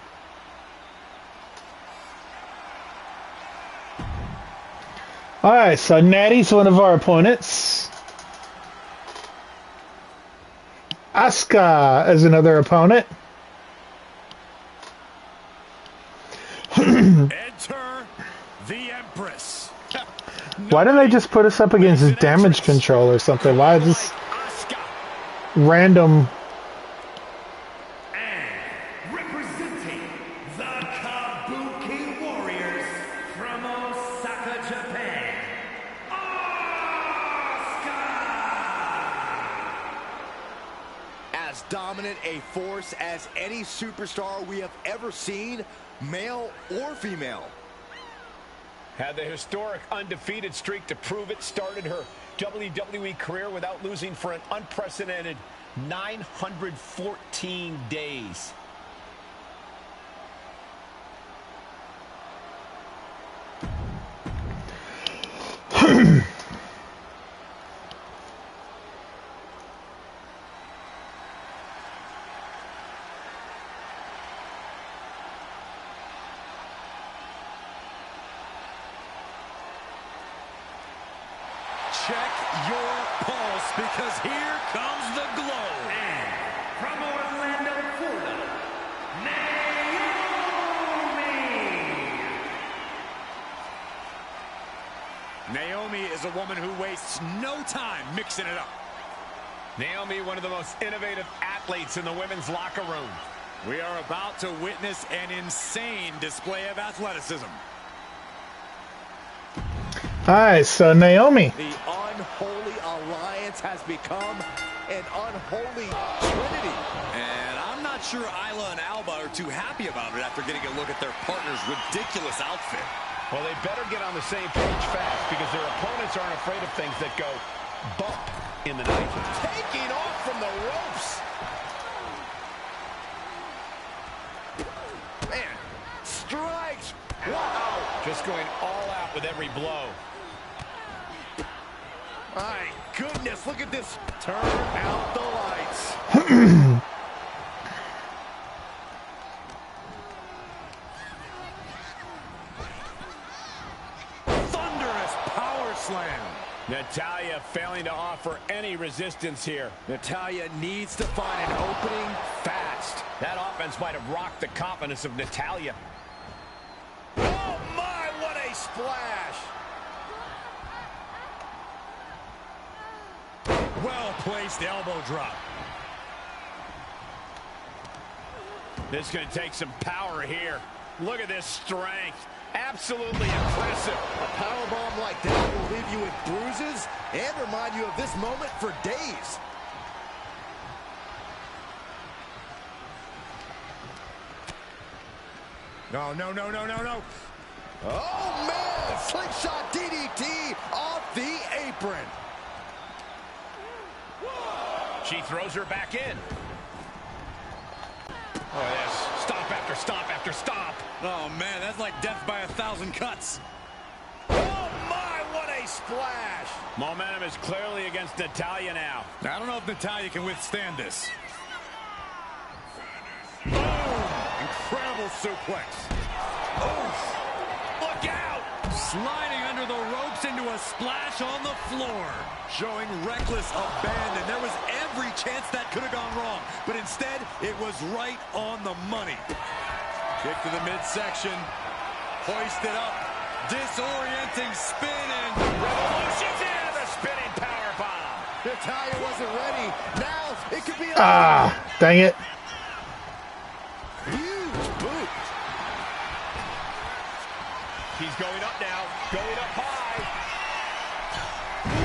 Alright, so Natty's one of our opponents. Asuka is another opponent. Enter the Empress. Why don't they just put us up against damage control or something? Why is this random? And representing the Kabuki Warriors from Osaka, Japan, As dominant a force as any superstar we have ever seen, male or female. Had the historic undefeated streak to prove it, started her WWE career without losing for an unprecedented 914 days. Check your pulse, because here comes the glow. And from Orlando, Florida, Naomi is a woman who wastes no time mixing it up. Naomi, one of the most innovative athletes in the women's locker room. We are about to witness an insane display of athleticism. Alright, so Naomi. The unholy alliance has become an unholy trinity. And I'm not sure Isla and Alba are too happy about it after getting a look at their partner's ridiculous outfit. Well, they better get on the same page fast, because their opponents aren't afraid of things that go bump in the night. Taking off from the ropes. Man, strikes. Wow. Just going all out with every blow. My goodness, look at this. Turn out the lights. Thunderous power slam. Natalya failing to offer any resistance here. Natalya needs to find an opening fast. That offense might have rocked the confidence of Natalya. Oh my, what a splash. Well-placed elbow drop. This is going to take some power here. Look at this strength. Absolutely impressive. A powerbomb like that will leave you with bruises and remind you of this moment for days. No, no, no, no, no, no. Oh, man! Slingshot DDT off the apron. She throws her back in. Oh, yes. Stop after stop after stop. Oh, man, that's like death by 1,000 cuts. Oh, my, what a splash. Momentum is clearly against Natalya now. I don't know if Natalya can withstand this. Boom! Incredible suplex. Oh, look out! Sliding under the ropes into a splash on the floor. Showing reckless abandon. There was every chance that could have gone wrong, but instead, it was right on the money. Kick to the midsection. Hoisted up. Disorienting spin and Revolution's in the spinning powerbomb. Natalya wasn't ready. Now it could be. Dang it. Huge boot. He's going up now. Going up high.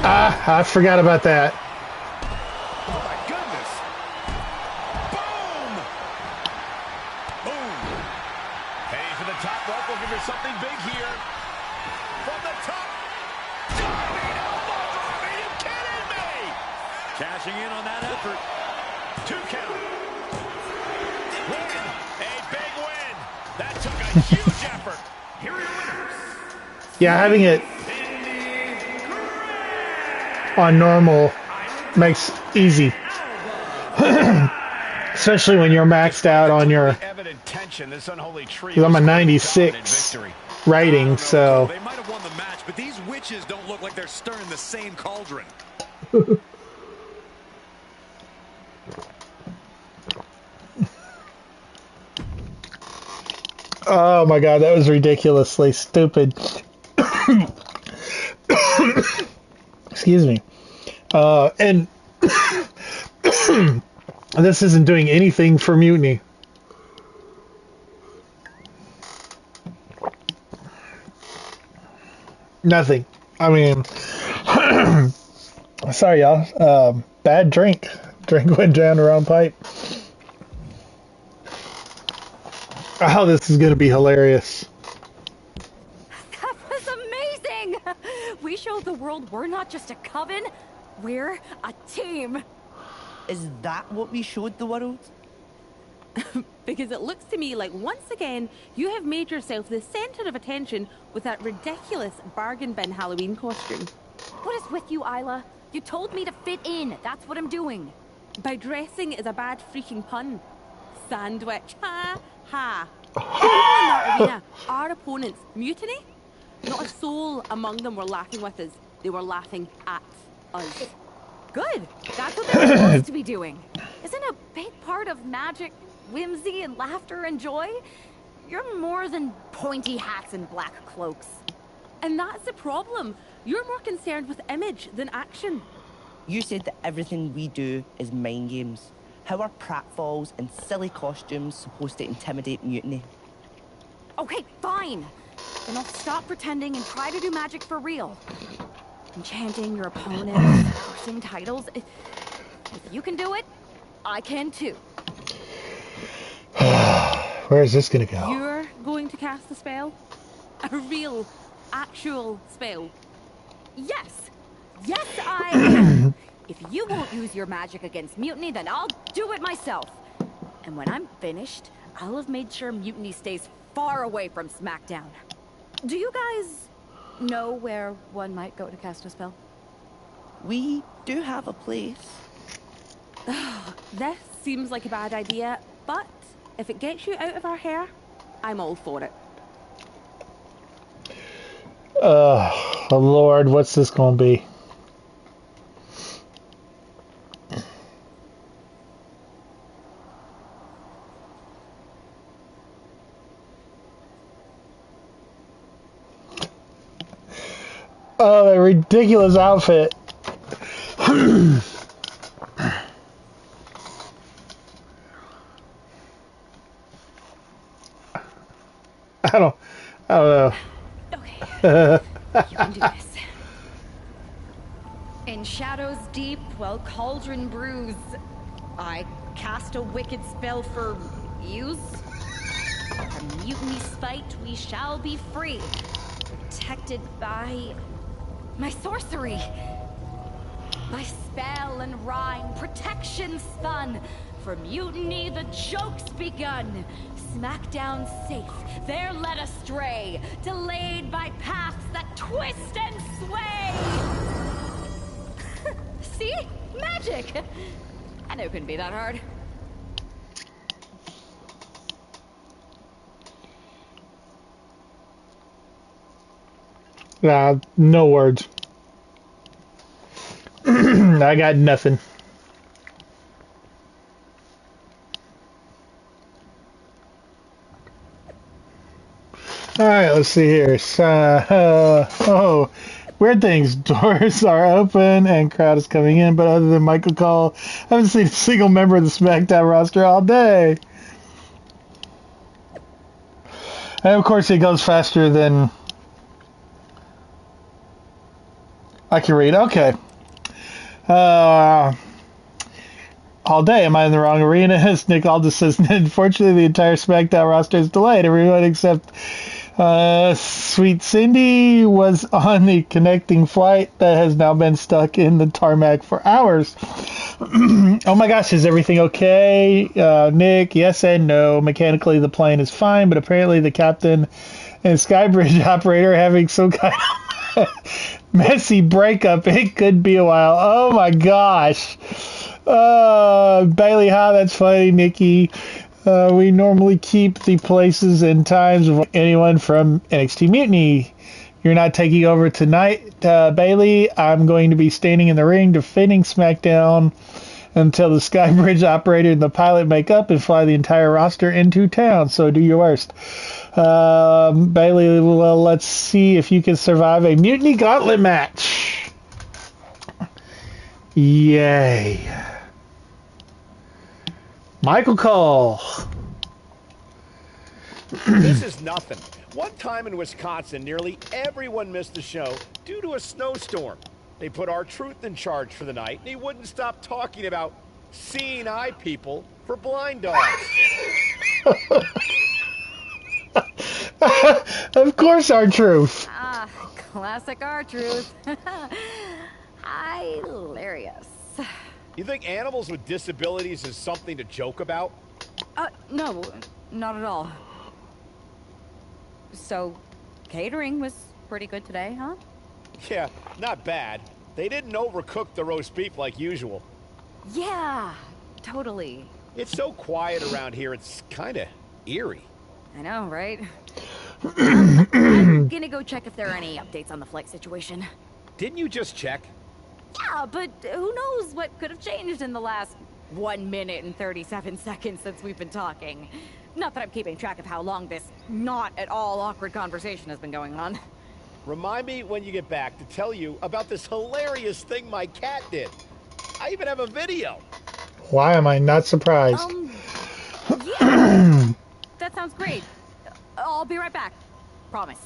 I forgot about that. Oh my goodness. Boom. Boom. Heading to the top rope. Looking for something big here. From the top. Diving elbow drop. Are you kidding me? cashing in on that effort. 2 count. Win. A big win. That took a huge effort. Here are your winners. Yeah, having it on normal makes easy. Especially when you're maxed out on your... Because I'm a 96 rating, so... They might have won the match, but these witches don't look like they're stirring the same cauldron. Oh my god, that was ridiculously stupid. Excuse me. And this isn't doing anything for Mutiny. Nothing. I mean, sorry y'all. Bad drink. Drink went down the wrong pipe. Oh, this is going to be hilarious. That was amazing! We showed the world we're not just a coven, we're a team. Is that what we showed the world? Because it looks to me like once again you have made yourself the center of attention with that ridiculous bargain bin Halloween costume. What is with you, Isla? You told me to fit in. That's what I'm doing. By dressing is a bad freaking pun. Sandwich. Ha ha. The people in that arena, our opponents, Mutiny? Not a soul among them were laughing with us. They were laughing at us. Good. That's what they're supposed to be doing. Isn't a big part of magic whimsy and laughter and joy? You're more than pointy hats and black cloaks. And that's the problem. You're more concerned with image than action. You said that everything we do is mind games. How are pratfalls and silly costumes supposed to intimidate Mutiny? Okay, fine. Then I'll stop pretending and try to do magic for real. Enchanting your opponents, cursing titles. If you can do it, I can too. Where is this going to go? You're going to cast a spell? A real, actual spell? Yes! Yes, I am! If you won't use your magic against Mutiny, then I'll do it myself. And when I'm finished, I'll have made sure Mutiny stays far away from SmackDown. Do you guys know where one might go to cast a spell? We do have a place. This seems like a bad idea, but if it gets you out of our hair, I'm all for it. Oh, Lord, what's this going to be? Oh, that ridiculous outfit. I don't know. Okay. You can do this. In shadows deep, while cauldron brews, I cast a wicked spell for use. From Mutiny's spite, we shall be free. Protected by my sorcery. My spell and rhyme, protection spun. For Mutiny, the joke's begun. SmackDown safe, they're led astray. Delayed by paths that twist and sway. See? Magic! I knew it couldn't be that hard. No words. I got nothing. Alright, let's see here. Weird things. Doors are open and crowd is coming in, but other than Michael Cole, I haven't seen a single member of the SmackDown roster all day. And of course, it goes faster than I can read. Okay. All day. Am I in the wrong arena? As Nick Aldis says, unfortunately, the entire SmackDown roster is delayed. Everyone except Sweet Cindy was on the connecting flight that has now been stuck in the tarmac for hours. Oh my gosh, is everything okay? Nick, yes and no. Mechanically, the plane is fine, but apparently the captain and Skybridge operator are having some kind of messy breakup. It could be a while. Oh my gosh. Bailey, how that's funny, Nikki. We normally keep the places and times of anyone from NXT Mutiny. You're not taking over tonight, Bailey. I'm going to be standing in the ring defending SmackDown until the Sky Bridge operator and the pilot make up and fly the entire roster into town. So do your worst. Bailey, well, let's see if you can survive a Mutiny Gauntlet match. Yay. Michael Cole. This is nothing. One time in Wisconsin, nearly everyone missed the show due to a snowstorm. They put R-Truth in charge for the night, and he wouldn't stop talking about seeing eye people for blind dogs. Of course, R-Truth. Ah, classic R-Truth. Hilarious. You think animals with disabilities is something to joke about? No, not at all. So, catering was pretty good today, huh? Yeah, not bad. They didn't overcook the roast beef like usual. Yeah, totally. It's so quiet around here, it's kind of eerie. I know, right? I'm gonna go check if there are any updates on the flight situation. Didn't you just check? Yeah, but who knows what could have changed in the last 1 minute and 37 seconds since we've been talking. Not that I'm keeping track of how long this not at all awkward conversation has been going on. Remind me when you get back to tell you about this hilarious thing my cat did. I even have a video. Why am I not surprised? Yeah, that sounds great. I'll be right back. Promise.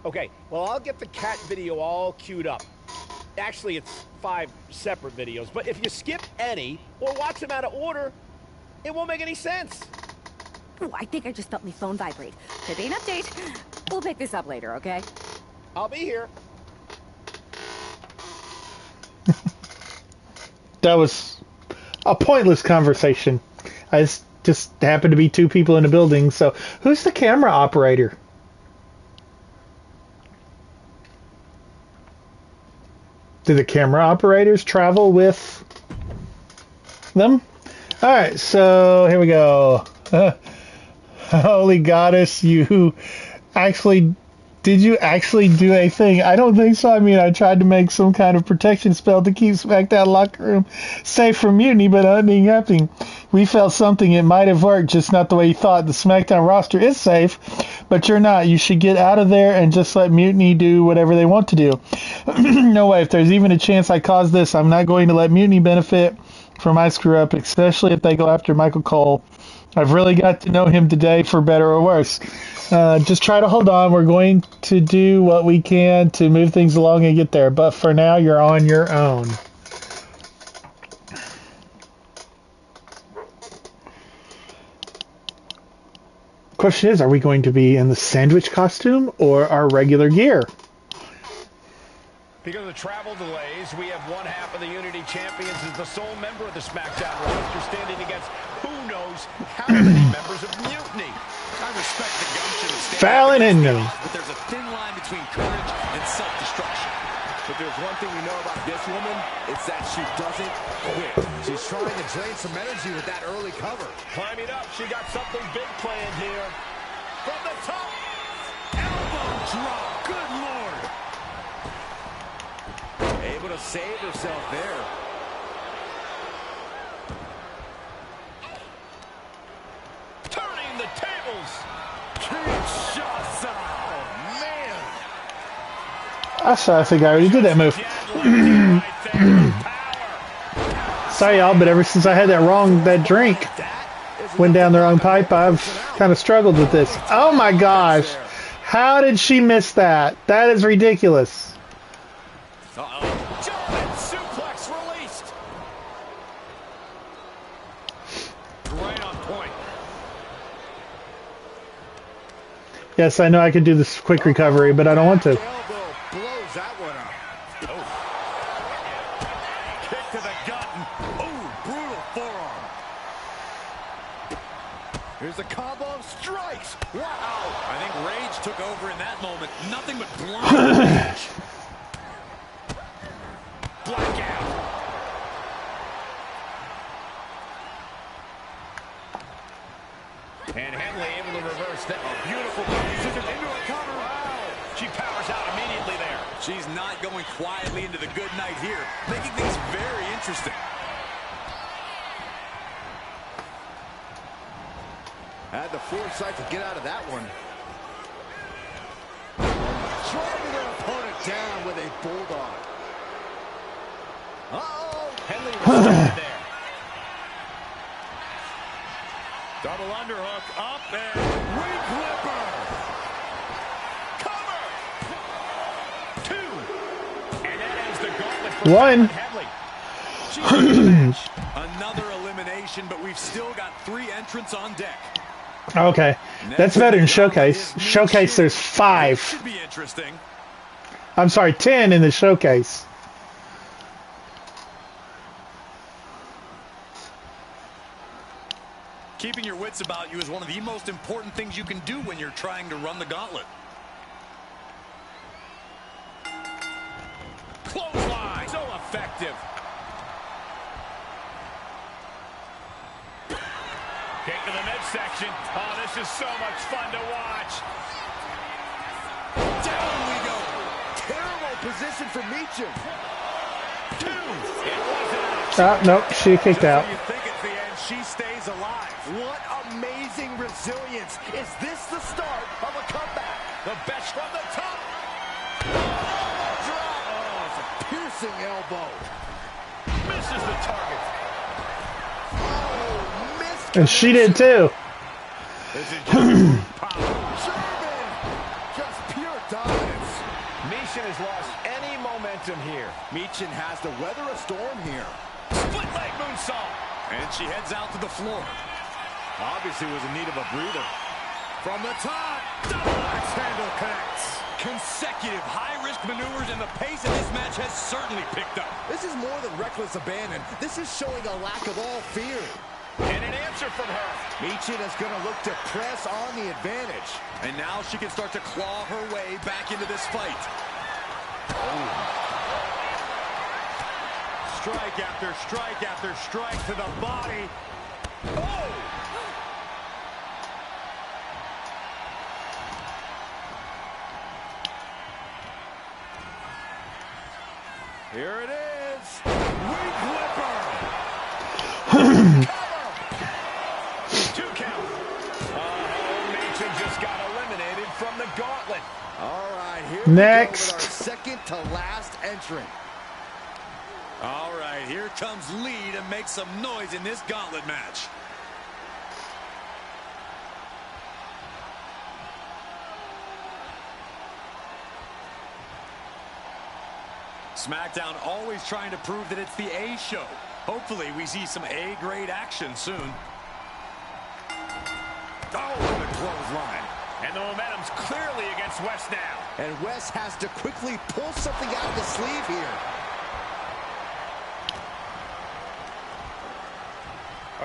Okay, well, I'll get the cat video all queued up. Actually, it's 5 separate videos, but if you skip any or watch them out of order, it won't make any sense. Ooh, I think I just felt my phone vibrate. Could be an update. We'll pick this up later, okay? I'll be here. That was a pointless conversation. I just happened to be 2 people in a building, so who's the camera operator? Do the camera operators travel with them? Alright, so here we go. Holy goddess, did you actually do a thing? I don't think so. I mean, I tried to make some kind of protection spell to keep SmackDown locker room safe from Mutiny, but nothing happening. We felt something. It might have worked, just not the way you thought. The SmackDown roster is safe, but you're not. You should get out of there and just let Mutiny do whatever they want to do. No way. If there's even a chance I caused this, I'm not going to let Mutiny benefit from my screw up, especially if they go after Michael Cole. I've really got to know him today, for better or worse. Just try to hold on. We're going to do what we can to move things along and get there. But for now, you're on your own. Question is, are we going to be in the sandwich costume or our regular gear? Because of travel delays, we have one half of the Unity Champions as the sole member of the SmackDown roster standing against who knows how many members of Mutiny. I respect the gumption of Fallon and but there's a thin line between courage and self-destruction. But there's one thing we know about this woman, it's that she doesn't quit. She's trying to drain some energy with that early cover. Climbing up, she got something big planned here. From the top, Elbow drop, good Lord. Able to save herself there. turning the tables. Kinshasa, man. I think I already did that move. Sorry, y'all, but ever since I had that drink went down the wrong pipe, I've kind of struggled with this. Oh my gosh. How did she miss that? That is ridiculous. German suplex released. Right on point. Yes, I know I could do this quick recovery, but I don't want to. Elbow blows that one up. Kick to the gut. Ooh, brutal forearm. Here's the combo of strikes. Wow. I think rage took over in that moment. Nothing but blind rage. Blackout. And Henley able to reverse that. A beautiful decision into a cover. Wow. She powers out immediately there. She's not going quietly into the good night here, making things very interesting. Had the foresight to get out of that one. Driving their opponent down with a bulldog. Uh-oh. Henley was there. Double underhook up and wing flipper. Cover. 2. And that ends the gauntlet for 1. Henley. Another elimination, but we've still got 3 entrants on deck. Okay, that's Veteran Showcase. Showcase, there's 5. Should be interesting. I'm sorry, 10 in the Showcase. Keeping your wits about you is one of the most important things you can do when you're trying to run the gauntlet. Clothesline. So effective. Kick to the midsection. Oh, this is so much fun to watch. Down we go. Terrible position for Meacham. 2. It wasn't. Nope, she kicked out. You think it's the end, she stays alive. What amazing resilience. Is this the start of a comeback? The best from the top. Drop. Oh, it's a piercing elbow. Misses the target. Oh, missed. And she did too. This is just power. German. Just pure dominance. Meechin has lost any momentum here. Meechin has to weather a storm here. Split leg moonsault. And she heads out to the floor. Obviously was in need of a breather. From the top, double axe handle connects. Consecutive high-risk maneuvers, and the pace of this match has certainly picked up. This is more than reckless abandon. This is showing a lack of all fear. And an answer from her. Meechin is going to look to press on the advantage. And now she can start to claw her way back into this fight. Strike after strike after strike to the body. Oh! Here it is. Wing flipper. Cover. 2 count. Meechin just got eliminated from the gauntlet. All right, here Next. we go with our second to last entrant. All right, here comes Lee to make some noise in this gauntlet match. SmackDown always trying to prove that it's the A show. Hopefully we see some A-grade action soon. Oh, the clothesline. And the momentum's clearly against West now. And West has to quickly pull something out of the sleeve here.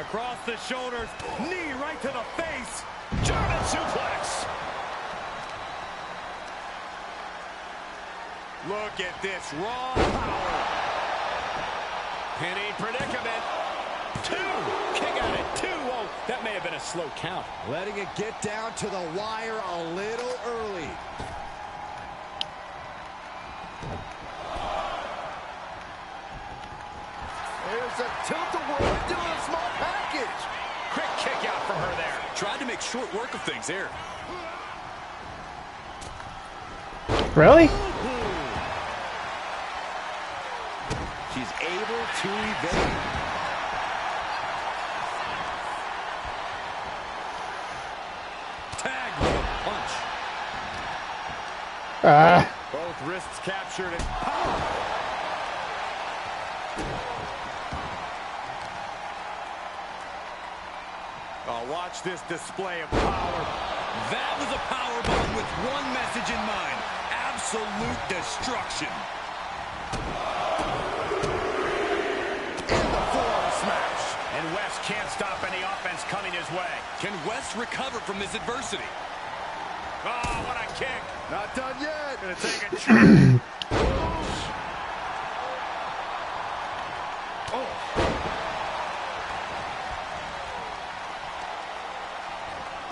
Across the shoulders, knee right to the face. German suplex. Look at this raw power. Penny predicament. 2. King at it. 2. Oh, that may have been a slow count. Letting it get down to the wire a little early. There's a tilt-a-whirl into a small package. Quick kick out from her there. Tried to make short work of things here. Really? She's able to evade. Tagged with a punch. Both wrists captured and power. Oh, watch this display of power. That was a power bomb with one message in mind. Absolute destruction. And the forearm smash. And West can't stop any offense coming his way. Can West recover from this adversity? Oh, what a kick. Not done yet. Gonna take a shot.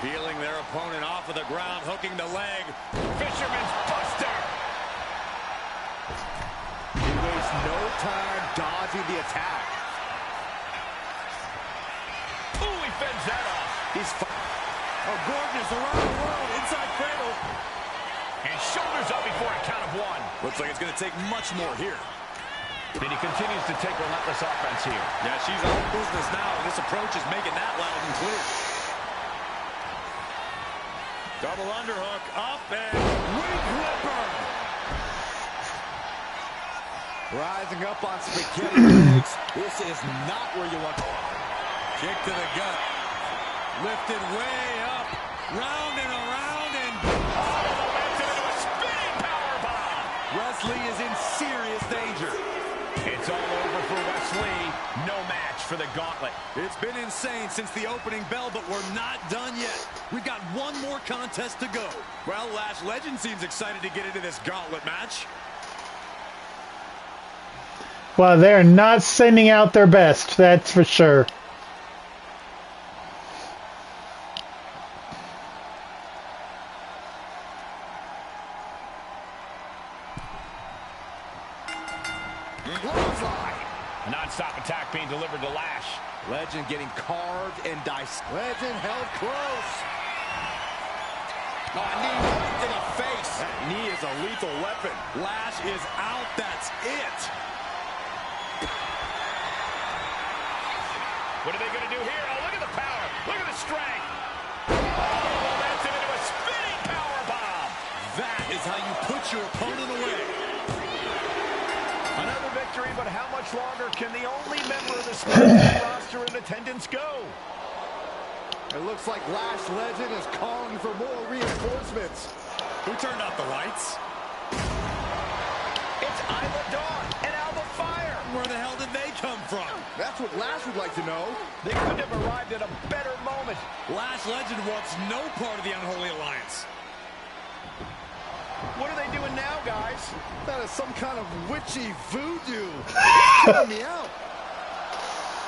Peeling their opponent off of the ground, hooking the leg. Fisherman's buster. He wastes no time dodging the attack. Ooh, he fends that off. He's Gordon is around the world, inside cradle. And shoulders up before a count of one. Looks like it's going to take much more here. And he continues to take relentless offense here. Yeah, she's on business now, and this approach is making that loud and clear. Double underhook, up, and wing whipper. Rising up on spaghetti legs. This is not where you want to. Kick to the gut. Lifted way up. Round and around, and Momentum into a spinning powerbomb. Wesley is in serious danger. It's all over for Wesley. No match for the gauntlet. it's been insane since the opening bell, but we're not done yet. We've got one more contest to go. Well, Lash Legend seems excited to get into this gauntlet match. Well, they're not sending out their best, that's for sure. A non-stop attack being delivered to Lash. Legend getting carved and diced. Legend held close. Oh, knee right to the face. That knee is a lethal weapon. Lash is out. That's it. What are they going to do here? Oh, look at the power. Look at the strength. Momentum into a spinning power bomb. That is how you put your opponent away. Another victory, but how much longer can the only member of the SmackDown roster in attendance go? It looks like Lash Legend is calling for more reinforcements. Who turned off the lights? It's Isla Dawn and Alba Fire. Where the hell did they come from? That's what Lash would like to know. They couldn't have arrived at a better moment. Lash Legend wants no part of the Unholy Alliance. What are they doing now, guys? That is some kind of witchy voodoo. Killing me out.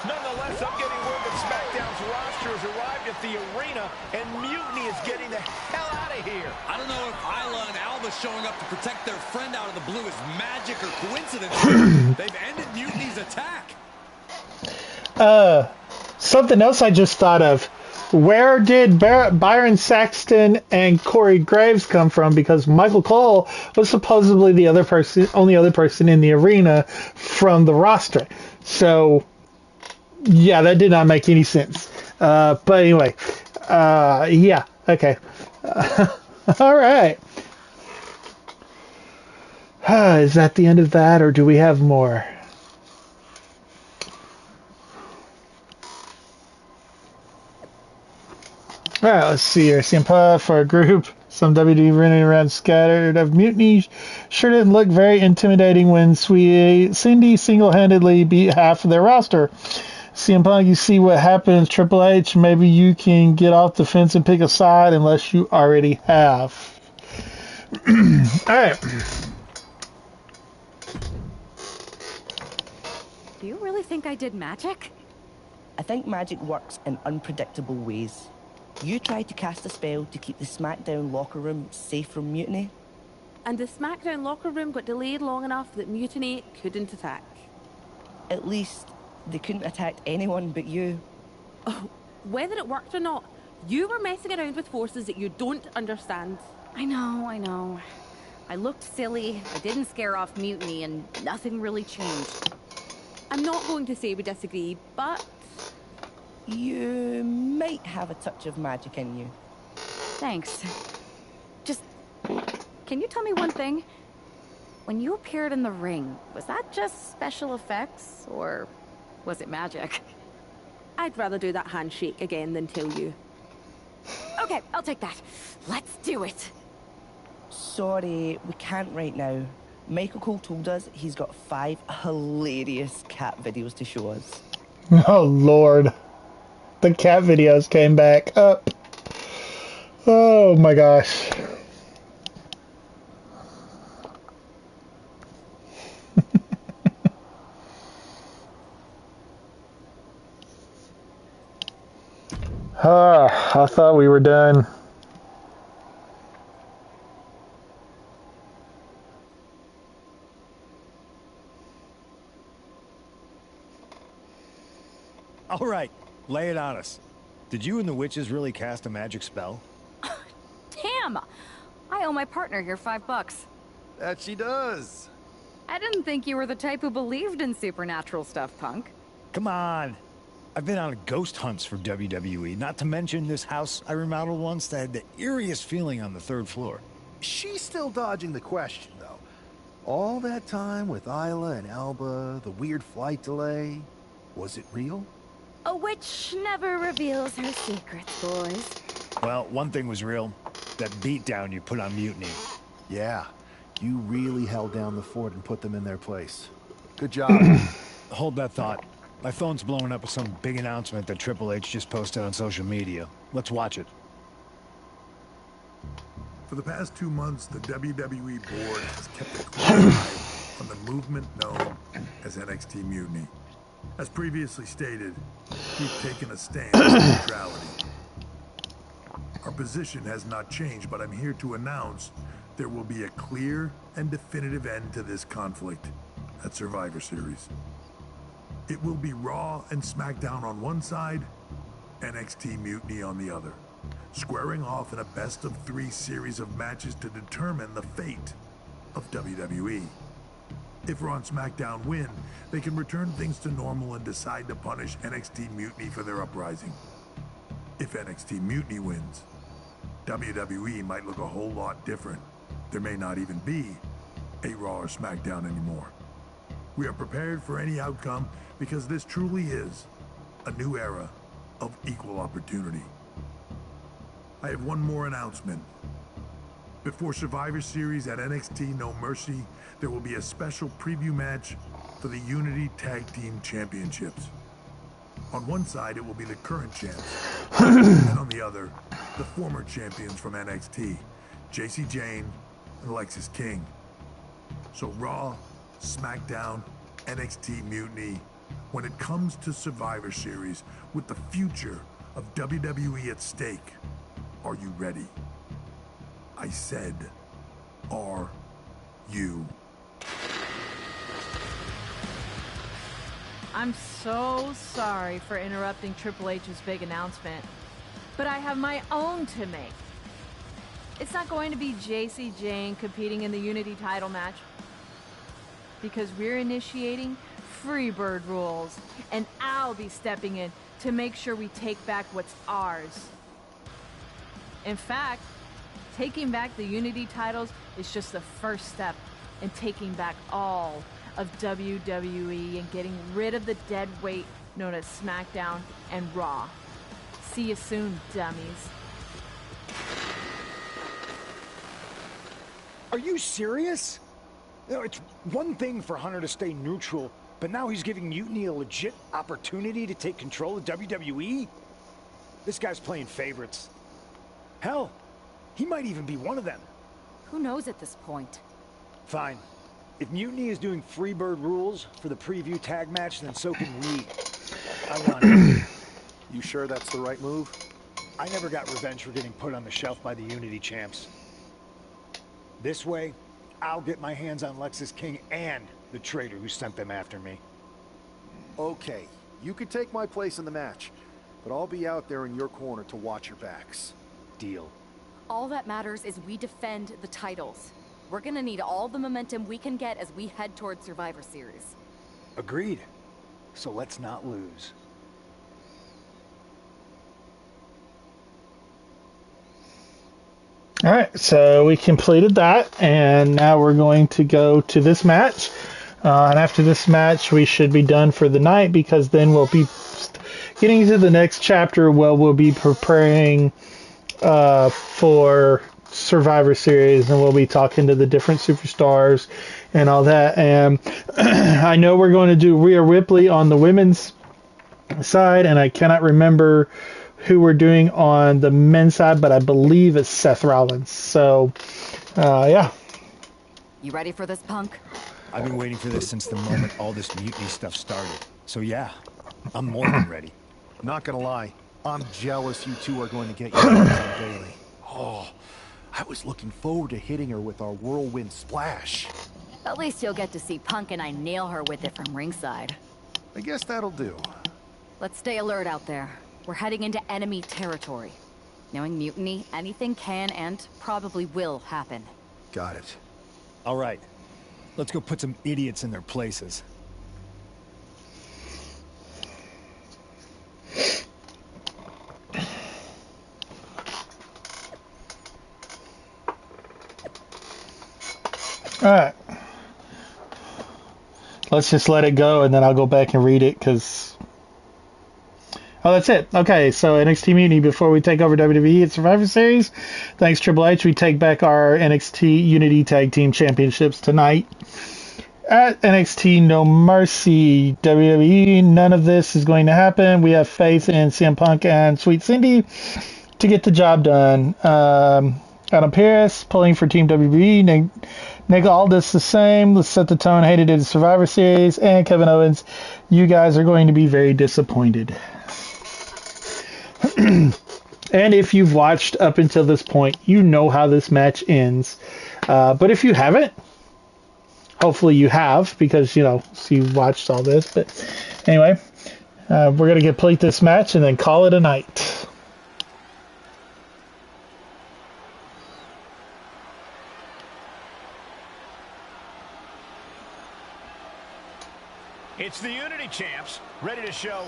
Nonetheless, I'm getting word that SmackDown's roster has arrived at the arena, and Mutiny is getting the hell out of here. I don't know if Isla and Alba showing up to protect their friend out of the blue is magic or coincidence. They've ended Mutiny's attack. Something else I just thought of. Where did Byron Saxton and Corey Graves come from? Because Michael Cole was supposedly the only other person in the arena from the roster. So, yeah, that did not make any sense. But anyway, yeah, okay. All right. Is that the end of that, or do we have more? All right, let's see here. Ciampa for a group. Some WWE running around scattered of Mutiny. Sure didn't look very intimidating when Cindy single-handedly beat half of their roster. CM Punk, you see what happens. Triple H, maybe you can get off the fence and pick a side unless you already have. All right. Do you really think I did magic? I think magic works in unpredictable ways. You tried to cast a spell to keep the SmackDown locker room safe from Mutiny. And the SmackDown locker room got delayed long enough that Mutiny couldn't attack. At least, they couldn't attack anyone but you. Oh, whether it worked or not, you were messing around with forces that you don't understand. I know. I looked silly, I didn't scare off Mutiny, and nothing really changed. I'm not going to say we disagree, but... You might have a touch of magic in you. Thanks. Just... Can you tell me one thing? When you appeared in the ring, was that just special effects, or was it magic? I'd rather do that handshake again than tell you. Okay, I'll take that. Let's do it. Sorry, we can't right now. Michael Cole told us he's got 5 hilarious cat videos to show us. Oh, Lord. The cat videos came back up. Oh, my gosh. I thought we were done. All right, lay it on us. Did you and the witches really cast a magic spell? Damn! I owe my partner here $5. That she does. I didn't think you were the type who believed in supernatural stuff, punk. Come on. I've been on ghost hunts for WWE, not to mention this house I remodeled once that had the eeriest feeling on the 3rd floor. She's still dodging the question, though. All that time with Isla and Alba, the weird flight delay, was it real? A witch never reveals her secrets, boys. Well, one thing was real. That beatdown you put on Mutiny. Yeah, you really held down the fort and put them in their place. Good job. Hold that thought. My phone's blowing up with some big announcement that Triple H just posted on social media. Let's watch it. For the past 2 months, the WWE board has kept a close eye on the movement known as NXT Mutiny. As previously stated, we've taken a stand on neutrality. Our position has not changed, but I'm here to announce there will be a clear and definitive end to this conflict at Survivor Series. It will be Raw and SmackDown on one side, NXT Mutiny on the other, squaring off in a best-of-3 series of matches to determine the fate of WWE. If Raw and SmackDown win, they can return things to normal and decide to punish NXT Mutiny for their uprising. If NXT Mutiny wins, WWE might look a whole lot different. There may not even be a Raw or SmackDown anymore. We are prepared for any outcome because this truly is a new era of equal opportunity. I have one more announcement. Before Survivor Series at NXT No Mercy, there will be a special preview match for the Unity Tag Team Championships. On one side, it will be the current champs, and on the other, the former champions from NXT, JC Jane and Alexis King. So Raw, SmackDown, NXT Mutiny, when it comes to Survivor Series, with the future of WWE at stake, are you ready? I said, are you? I'm so sorry for interrupting Triple H's big announcement, but I have my own to make. It's not going to be JC Jane competing in the Unity title match, because we're initiating Freebird rules, and I'll be stepping in to make sure we take back what's ours. In fact, taking back the Unity titles is just the first step in taking back all of WWE and getting rid of the dead weight known as SmackDown and Raw. See you soon, dummies. Are you serious? You know, it's one thing for Hunter to stay neutral, but now he's giving Mutiny a legit opportunity to take control of WWE? This guy's playing favorites. Hell, he might even be one of them. Who knows at this point? Fine. If Mutiny is doing Freebird rules for the preview tag match, then so can we. I want it. You sure that's the right move? I never got revenge for getting put on the shelf by the Unity champs. This way, I'll get my hands on Lexis King and the traitor who sent them after me. Okay, you could take my place in the match, but I'll be out there in your corner to watch your backs. Deal. All that matters is we defend the titles. We're gonna need all the momentum we can get as we head towards Survivor Series. Agreed. So let's not lose. All right, so we completed that, and now we're going to go to this match. And after this match, we should be done for the night, because then we'll be getting to the next chapter where we'll be preparing for Survivor Series, and we'll be talking to the different superstars and all that. And I know we're going to do Rhea Ripley on the women's side, and I cannot remember who we're doing on the men's side, but I believe it's Seth Rollins. So, yeah. You ready for this, punk? I've been waiting for this since the moment all this Mutiny stuff started. So yeah, I'm more than ready. Not gonna lie, I'm jealous you two are going to get your hands on Bailey. Oh, I was looking forward to hitting her with our whirlwind splash. At least you'll get to see Punk and I nail her with it from ringside. I guess that'll do. Let's stay alert out there. We're heading into enemy territory. Knowing Mutiny, anything can and probably will happen. Got it. All right. Let's go put some idiots in their places. Alright. Let's just let it go and then I'll go back and read it because... Oh, that's it. Okay, so NXT Mutiny before we take over WWE at Survivor Series. Thanks, Triple H. We take back our NXT Unity Tag Team Championships tonight. At NXT No Mercy WWE, none of this is going to happen. We have faith in CM Punk and Sweet Cindy to get the job done. Adam Pearce pulling for Team WWE. Nick Aldis the same. Let's set the tone. Hated it in Survivor Series. And Kevin Owens, you guys are going to be very disappointed. And if you've watched up until this point, you know how this match ends. But if you haven't, hopefully you have, because, you know, so you watched all this. But anyway, we're going to complete this match and then call it a night. It's the Unity champs, ready to show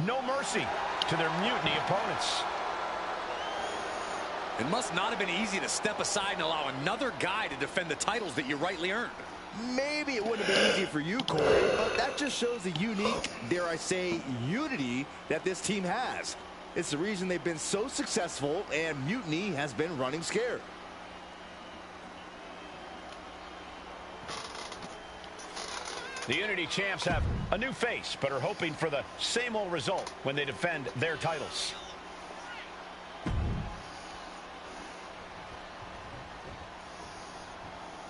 no mercy to their Mutiny opponents. It must not have been easy to step aside and allow another guy to defend the titles that you rightly earned. Maybe it wouldn't have been easy for you, Corey, but that just shows the unique, dare I say, unity that this team has. It's the reason they've been so successful, and Mutiny has been running scared. The Unity champs have a new face, but are hoping for the same old result when they defend their titles.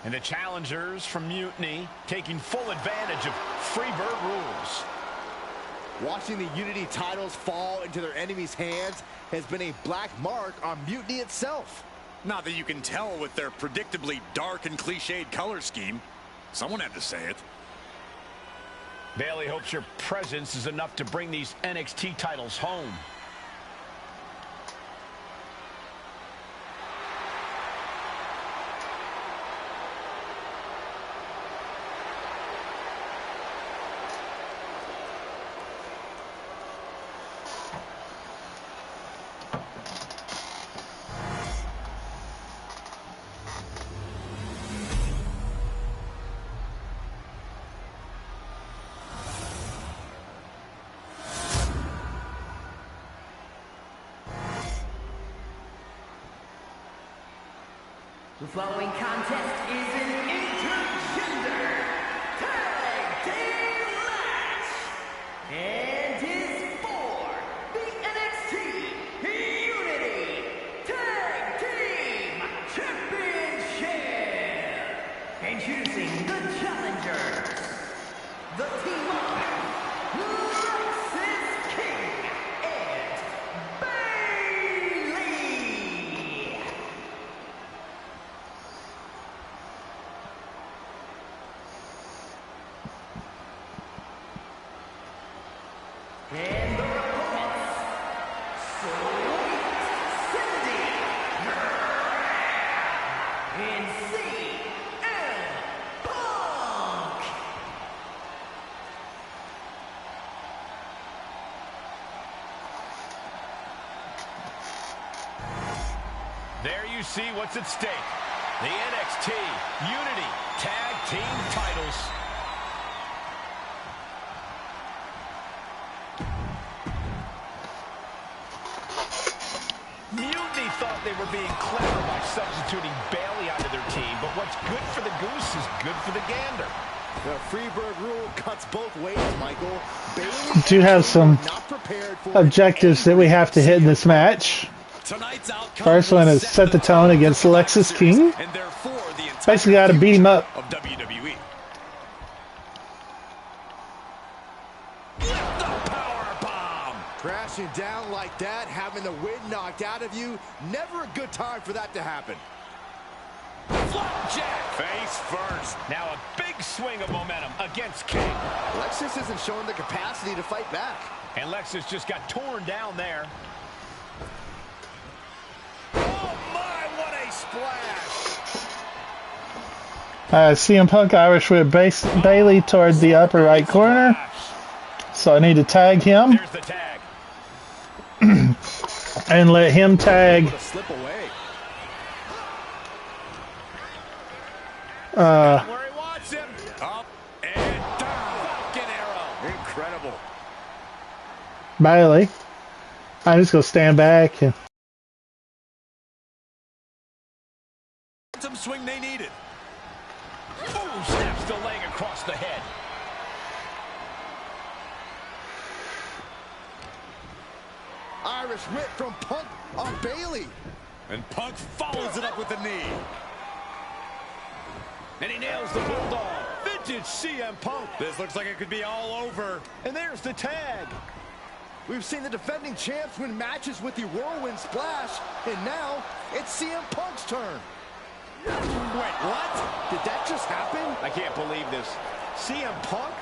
And the challengers from Mutiny taking full advantage of Freebird rules. Watching the Unity titles fall into their enemies' hands has been a black mark on Mutiny itself. Not that you can tell with their predictably dark and cliched color scheme. Someone had to say it. Bailey hopes your presence is enough to bring these NXT titles home. The following contest is an intergender tag team match and is for the NXT Unity Tag Team Championship. Introducing the challengers, the team of Lexis King and Bailey. And the opponents, Sweet Cindy and CM Punk. There you see what's at stake. The NXT Unity Tag Team titles. Mutiny thought they were being clever by substituting Bailey onto their team, but what's good for the goose is good for the gander. The Freebird rule cuts both ways, Michael. Bailey We do have some not prepared for objectives that we have to hit in this match. Tonight's outcome First one is set the tone against Lexis King. and therefore the entire Basically got to beat him up. of WWE. crashing down. down like that, having the wind knocked out of you, never a good time for that to happen. Flapjack! Face first. Now a big swing of momentum against King. Lexus isn't showing the capacity to fight back. And Lexus just got torn down there. Oh my, what a splash! CM Punk Irish Whip Bailey toward the upper right corner. So I need to tag him. There's the tag. And let him tag. Slip away. Where he wants him. Up and down. Falcon arrow. Incredible. Bailey. I'm just going to stand back. And Some swing they needed. Ooh, snaps the leg across the head. Irish whip from Punk on Bailey. And Punk follows it up with the knee. And he nails the Bulldog. Vintage CM Punk. This looks like it could be all over. And there's the tag. We've seen the defending champs win matches with the whirlwind splash, and now it's CM Punk's turn. Wait, what? Did that just happen? I can't believe this. CM Punk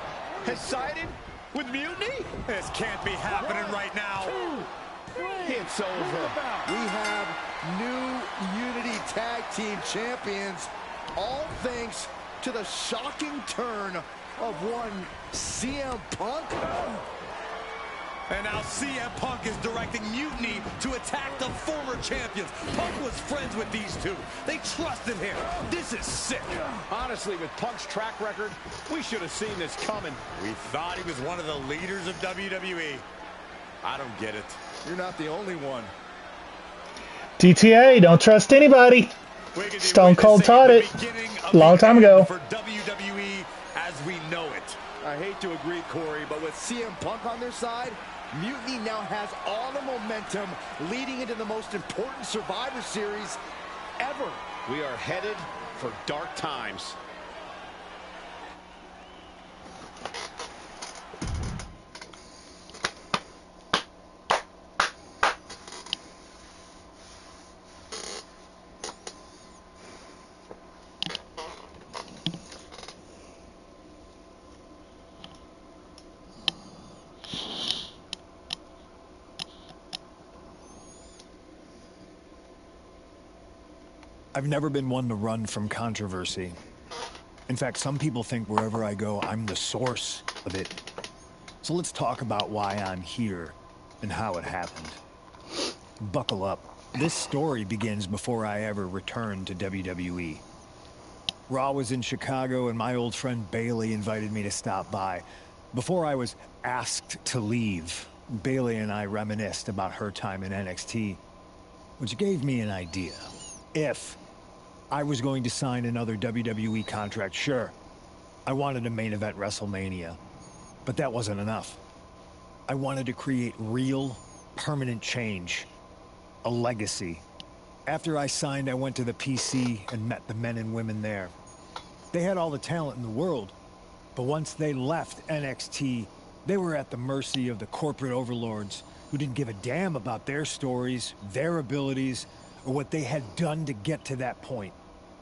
has sided with Mutiny? This can't be happening right now. It's over. We have new Unity Tag Team Champions, all thanks to the shocking turn of one CM Punk. And now CM Punk is directing Mutiny to attack the former champions. Punk was friends with these two. They trusted him. This is sick. Honestly, with Punk's track record, we should have seen this coming. We thought he was one of the leaders of WWE. I don't get it. You're not the only one. DTA, don't trust anybody. Stone Cold taught it a long time ago. For WWE as we know it. I hate to agree, Corey, but with CM Punk on their side, Mutiny now has all the momentum leading into the most important Survivor Series ever. We are headed for dark times. I've never been one to run from controversy. In fact, some people think wherever I go, I'm the source of it. So let's talk about why I'm here and how it happened. Buckle up. This story begins before I ever returned to WWE. Raw was in Chicago and my old friend Bailey invited me to stop by. Before I was asked to leave, Bailey and I reminisced about her time in NXT, which gave me an idea. If I was going to sign another WWE contract, sure, I wanted to main event WrestleMania, but that wasn't enough. I wanted to create real, permanent change, a legacy. After I signed, I went to the PC and met the men and women there. They had all the talent in the world, but once they left NXT, they were at the mercy of the corporate overlords who didn't give a damn about their stories, their abilities, or what they had done to get to that point.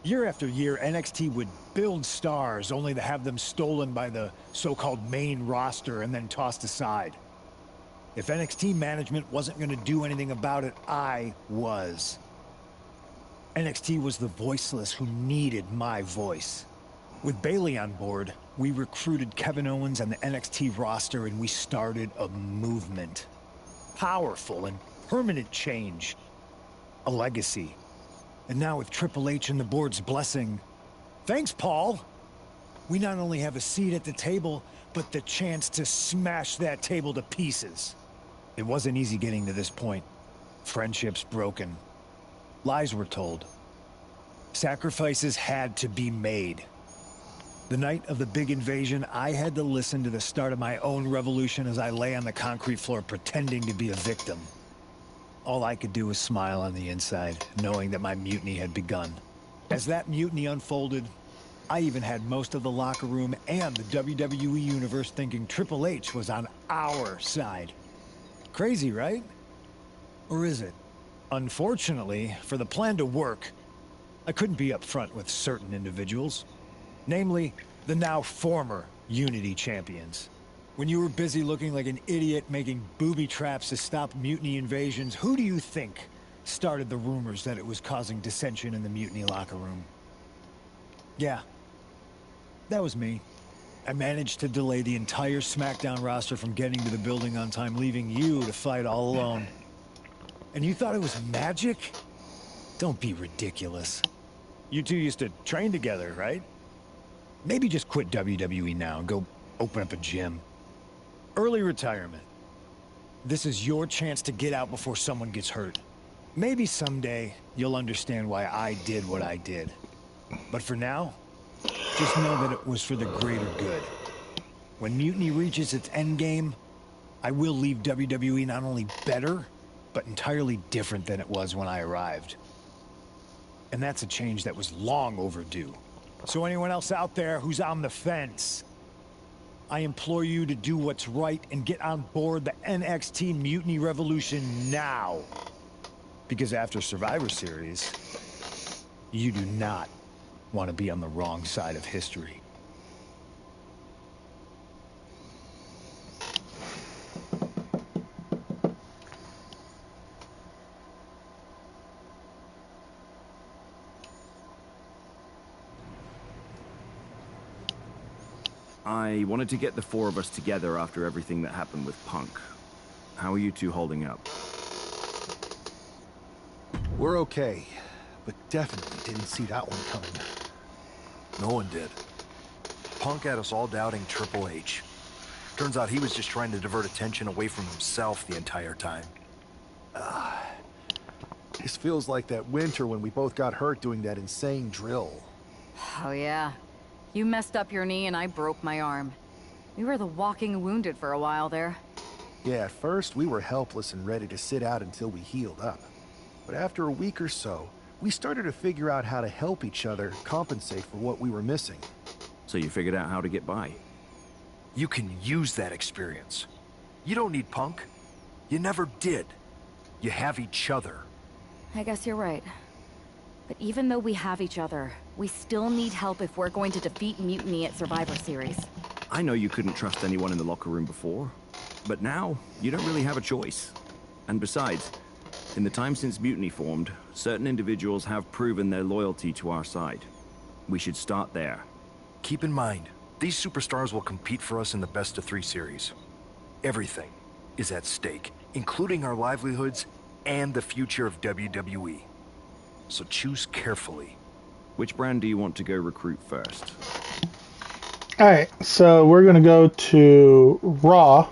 Year after year, NXT would build stars only to have them stolen by the so-called main roster and then tossed aside. If NXT management wasn't going to do anything about it, I was. NXT was the voiceless who needed my voice. With Bailey on board, we recruited Kevin Owens and the NXT roster and we started a movement. Powerful and permanent change. A legacy. And now with Triple H and the board's blessing, thanks, Paul! We not only have a seat at the table, but the chance to smash that table to pieces. It wasn't easy getting to this point. Friendships broken. Lies were told. Sacrifices had to be made. The night of the big invasion, I had to listen to the start of my own revolution as I lay on the concrete floor pretending to be a victim. All I could do was smile on the inside, knowing that my mutiny had begun. As that mutiny unfolded, I even had most of the locker room and the WWE Universe thinking Triple H was on our side. Crazy, right? Or is it? Unfortunately, for the plan to work, I couldn't be upfront with certain individuals. Namely, the now former Unity champions. When you were busy looking like an idiot making booby traps to stop mutiny invasions, who do you think started the rumors that it was causing dissension in the mutiny locker room? Yeah, that was me. I managed to delay the entire SmackDown roster from getting to the building on time, leaving you to fight all alone. And you thought it was magic? Don't be ridiculous. You two used to train together, right? Maybe just quit WWE now and go open up a gym. Early retirement. This is your chance to get out before someone gets hurt. Maybe someday you'll understand why I did what I did. But for now, just know that it was for the greater good. When Mutiny reaches its endgame, I will leave WWE not only better, but entirely different than it was when I arrived. And that's a change that was long overdue. So anyone else out there who's on the fence, I implore you to do what's right and get on board the NXT Mutiny Revolution now. Because after Survivor Series, you do not want to be on the wrong side of history. I wanted to get the four of us together after everything that happened with Punk. How are you two holding up? We're okay, but definitely didn't see that one coming. No one did. Punk had us all doubting Triple H. Turns out he was just trying to divert attention away from himself the entire time. This feels like that winter when we both got hurt doing that insane drill. Oh yeah. You messed up your knee and I broke my arm. We were the walking wounded for a while there. Yeah, at first we were helpless and ready to sit out until we healed up. But after a week or so, we started to figure out how to help each other compensate for what we were missing. So you figured out how to get by? You can use that experience. You don't need Punk. You never did. You have each other. I guess you're right. But even though we have each other, we still need help if we're going to defeat Mutiny at Survivor Series. I know you couldn't trust anyone in the locker room before, but now you don't really have a choice. And besides, in the time since Mutiny formed, certain individuals have proven their loyalty to our side. We should start there. Keep in mind, these superstars will compete for us in the best-of-3 series. Everything is at stake, including our livelihoods and the future of WWE. So choose carefully. Which brand do you want to go recruit first? Alright, so we're going to go to Raw.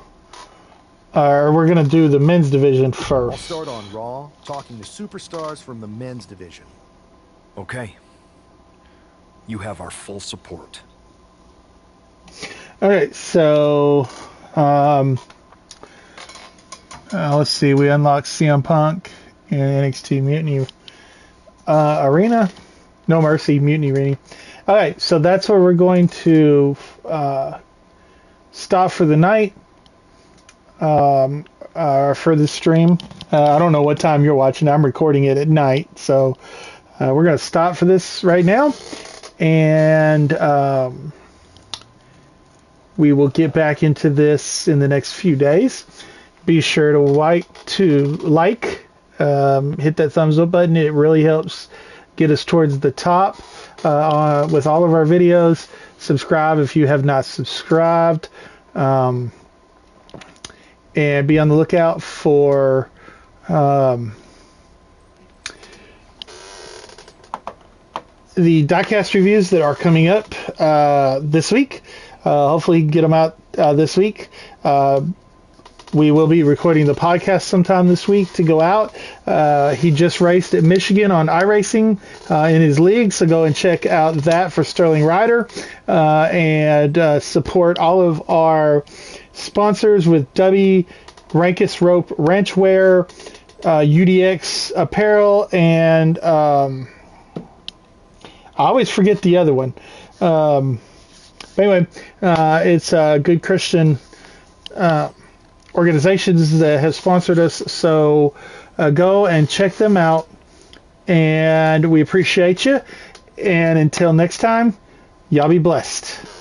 Or we're going to do the men's division first. I'll start on Raw, talking to superstars from the men's division. Okay. You have our full support. Alright, so let's see, we unlocked CM Punk in NXT Mutiny Arena. No Mercy, Mutiny Arena. Alright, so that's where we're going to stop for the night. For the stream. I don't know what time you're watching. I'm recording it at night, so we're going to stop for this right now, and we will get back into this in the next few days. Be sure to hit that thumbs up button. It really helps get us towards the top with all of our videos. Subscribe if you have not subscribed. And be on the lookout for the diecast reviews that are coming up this week. Hopefully get them out this week. We will be recording the podcast sometime this week to go out. He just raced at Michigan on iRacing in his league, so go and check out that for Sterling Ryder, and support all of our sponsors with Rankus Rope Wrenchwear, UDX Apparel, and I always forget the other one. But anyway, it's a good Christian organizations that have sponsored us. So go and check them out. And we appreciate you. And until next time, y'all be blessed.